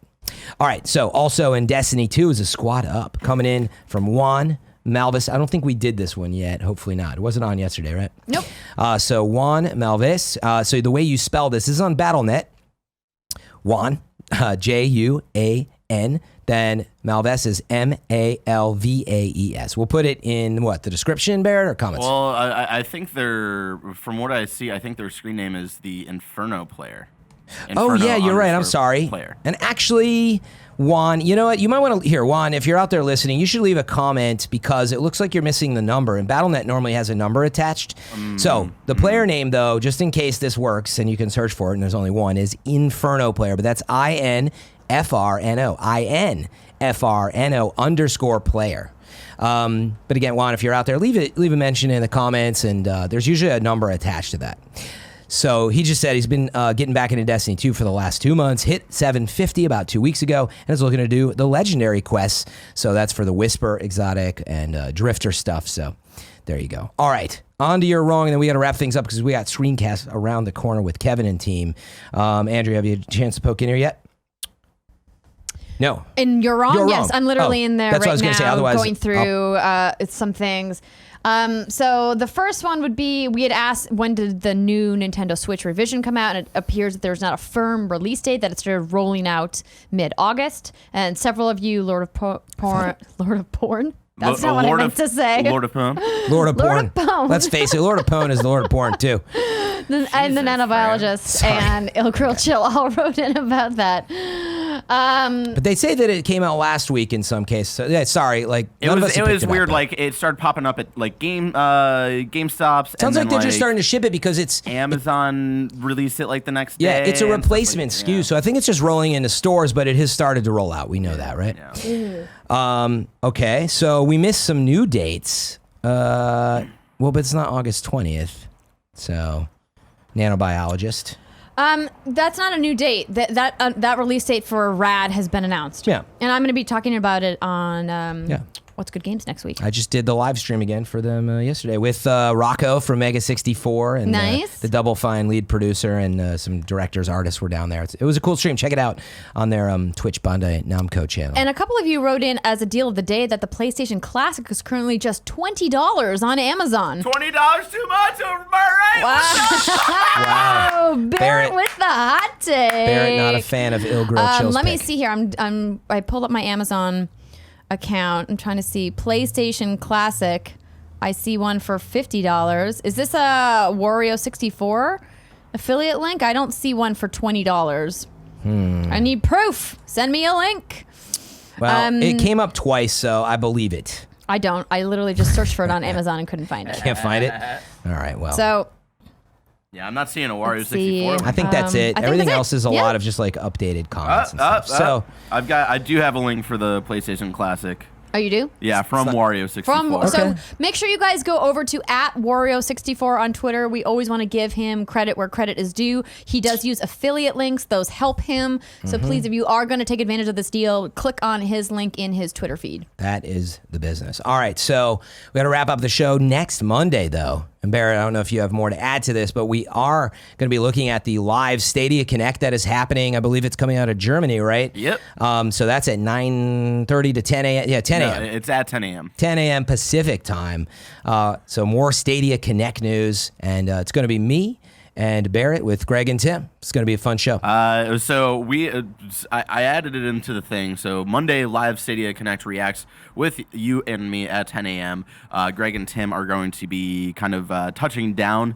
All right, so also in Destiny 2 is a squad up coming in from JuanMalvaes. I don't think we did this one yet. Hopefully not. It wasn't on yesterday, right? Nope. So JuanMalvaes. So the way you spell this is on Battle.net. Juan, Juan. Then Malvaes is Malvaes. We'll put it in the description, Barrett, or comments? Well, I think from what I see, I think their screen name is the Inferno player. Oh yeah, you're right. I'm sorry. Player. And actually, Juan, you know what? You might want to Juan, if you're out there listening, you should leave a comment because it looks like you're missing the number. And Battle.net normally has a number attached. So the player name, though, just in case this works, and you can search for it, and there's only one, is Inferno player. But that's INFRNO. INFRNO_player. But again, Juan, if you're out there, leave a mention in the comments, and there's usually a number attached to that. So he just said he's been getting back into Destiny 2 for the last 2 months, hit 750 about 2 weeks ago, and is looking to do the legendary quests. So that's for the Whisper, Exotic, and Drifter stuff. So there you go. All right, on to your wrong, and then we got to wrap things up because we got screencast around the corner with Kevin and team. Andrea, have you had a chance to poke in here yet? No. And you're wrong? You're yes, wrong. I'm literally in there that's right what I was now gonna say. Otherwise, going through some things. So the first one would be, we had asked when did the new Nintendo Switch revision come out, and it appears that there's not a firm release date, that it started rolling out mid-August. And several of you, Lord of Porn. That's not what I meant to say. Lord of Porn. Lord of Porn. Porn. Let's face it, Lord of Porn is the Lord of Porn too. And the Nano Biologist and Ilgrill Chill all wrote in about that. But they say that it came out last week in some cases. So, yeah, sorry, like it was weird. Like it started popping up at like GameStops. Sounds like they're just starting to ship it because it's Amazon released it like the next day. Yeah, it's a replacement SKU, so I think it's just rolling into stores, but it has started to roll out. We know that, right? Yeah. Okay, so we missed some new dates. Well, but it's not August 20th, so Nano Biologist. That's not a new date. That release date for Rad has been announced. Yeah. And I'm going to be talking about it on What's Good Games next week. I just did the live stream again for them yesterday with Rocco from Mega 64 and the Double Fine lead producer and some directors, artists were down there. It was a cool stream. Check it out on their Twitch Bandai Namco channel. And a couple of you wrote in as a deal of the day that the PlayStation Classic is currently just $20 on Amazon. $20 too much, am I right? Wow. Barrett with the hot take. Barrett not a fan of Ilgrill Chill's Let me see here. I pulled up my Amazon account. I'm trying to see PlayStation Classic. I see one for $50. Is this a Wario 64 affiliate link? I don't see one for $20. I need proof. Send me a link. Well, it came up twice, so I believe it. I don't. I literally just searched for it on Amazon and couldn't find it. Can't find it? All right, well. So yeah, I'm not seeing a Wario 64. I think that's it. Everything else is a lot of just like updated comments and stuff. So I do have a link for the PlayStation Classic. Oh, you do? Yeah, from Wario64. So make sure you guys go over to @Wario64 on Twitter. We always want to give him credit where credit is due. He does use affiliate links. Those help him. So please, if you are going to take advantage of this deal, click on his link in his Twitter feed. That is the business. All right, so we got to wrap up the show next Monday, though. And Barrett, I don't know if you have more to add to this, but we are going to be looking at the live Stadia Connect that is happening. I believe it's coming out of Germany, right? Yep. So that's at 9:30 to 10 a.m. Yeah, 10 a.m. No, it's at 10 a.m. 10 a.m. Pacific time. So more Stadia Connect news, and it's going to be me and Barrett with Greg and Tim. It's going to be a fun show. So I added it into the thing. So Monday, live Stadia Connect reacts with you and me at 10 a.m. Greg and Tim are going to be kind of touching down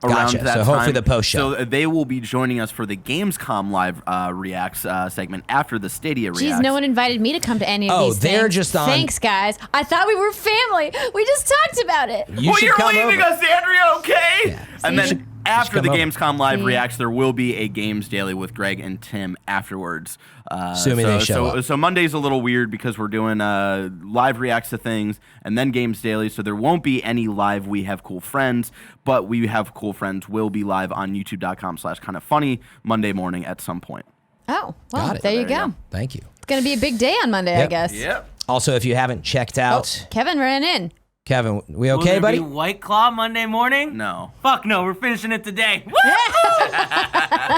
around that time. So hopefully the post show. So they will be joining us for the Gamescom live reacts segment after the Stadia reacts. Geez, no one invited me to come to any of these things. They're just on. Thanks, guys. I thought we were family. We just talked about it. You're leaving us, Andrea, okay? Yeah. And then after the over. Gamescom live reacts, there will be a Games Daily with Greg and Tim afterwards. Assuming they show up. So Monday's a little weird because we're doing live reacts to things and then Games Daily. So there won't be any live We Have Cool Friends, but We Have Cool Friends will be live on youtube.com/kindafunny Monday morning at some point. Oh, well, Got it. there you go. Thank you. It's going to be a big day on Monday, I guess. Yep. Also, if you haven't checked out, Kevin ran in. Kevin, we Will okay, there buddy? be White Claw Monday morning? No. Fuck no, we're finishing it today.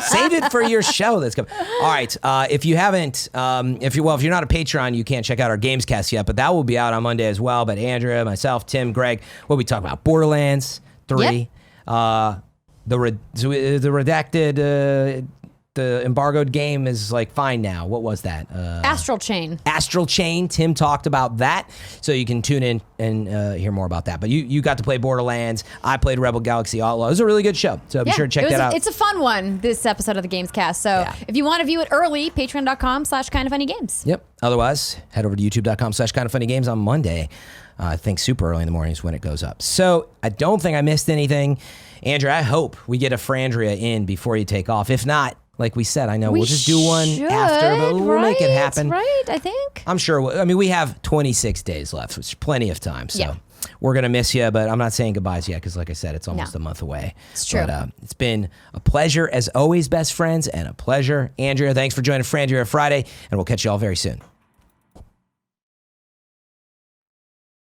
Save it for your show that's coming. All right. If you haven't, if you're not a Patreon, you can't check out our Gamescast yet, but that will be out on Monday as well. But Andrea, myself, Tim, Greg, what we talk about? Borderlands 3, the redacted. The embargoed game is like fine now. What was that? Astral Chain. Astral Chain. Tim talked about that, so you can tune in and hear more about that. But you got to play Borderlands. I played Rebel Galaxy Outlaw. It was a really good show, so be sure to check that out. It's a fun one, this episode of the Gamescast. So if you want to view it early, patreon.com/kindoffunnygames. Yep. Otherwise, head over to youtube.com/kindoffunnygames on Monday. I think super early in the morning is when it goes up. So I don't think I missed anything. Andrea, I hope we get a Frandrea in before you take off. If not, like we said, I know we'll just do one after, but we'll make it happen. Right, I think. I'm sure. I mean, we have 26 days left, which is plenty of time. So we're going to miss you, but I'm not saying goodbyes yet because, like I said, it's almost a month away. It's true. But it's been a pleasure, as always, best friends, and a pleasure. Andrea, thanks for joining Frandrea Friday, and we'll catch you all very soon.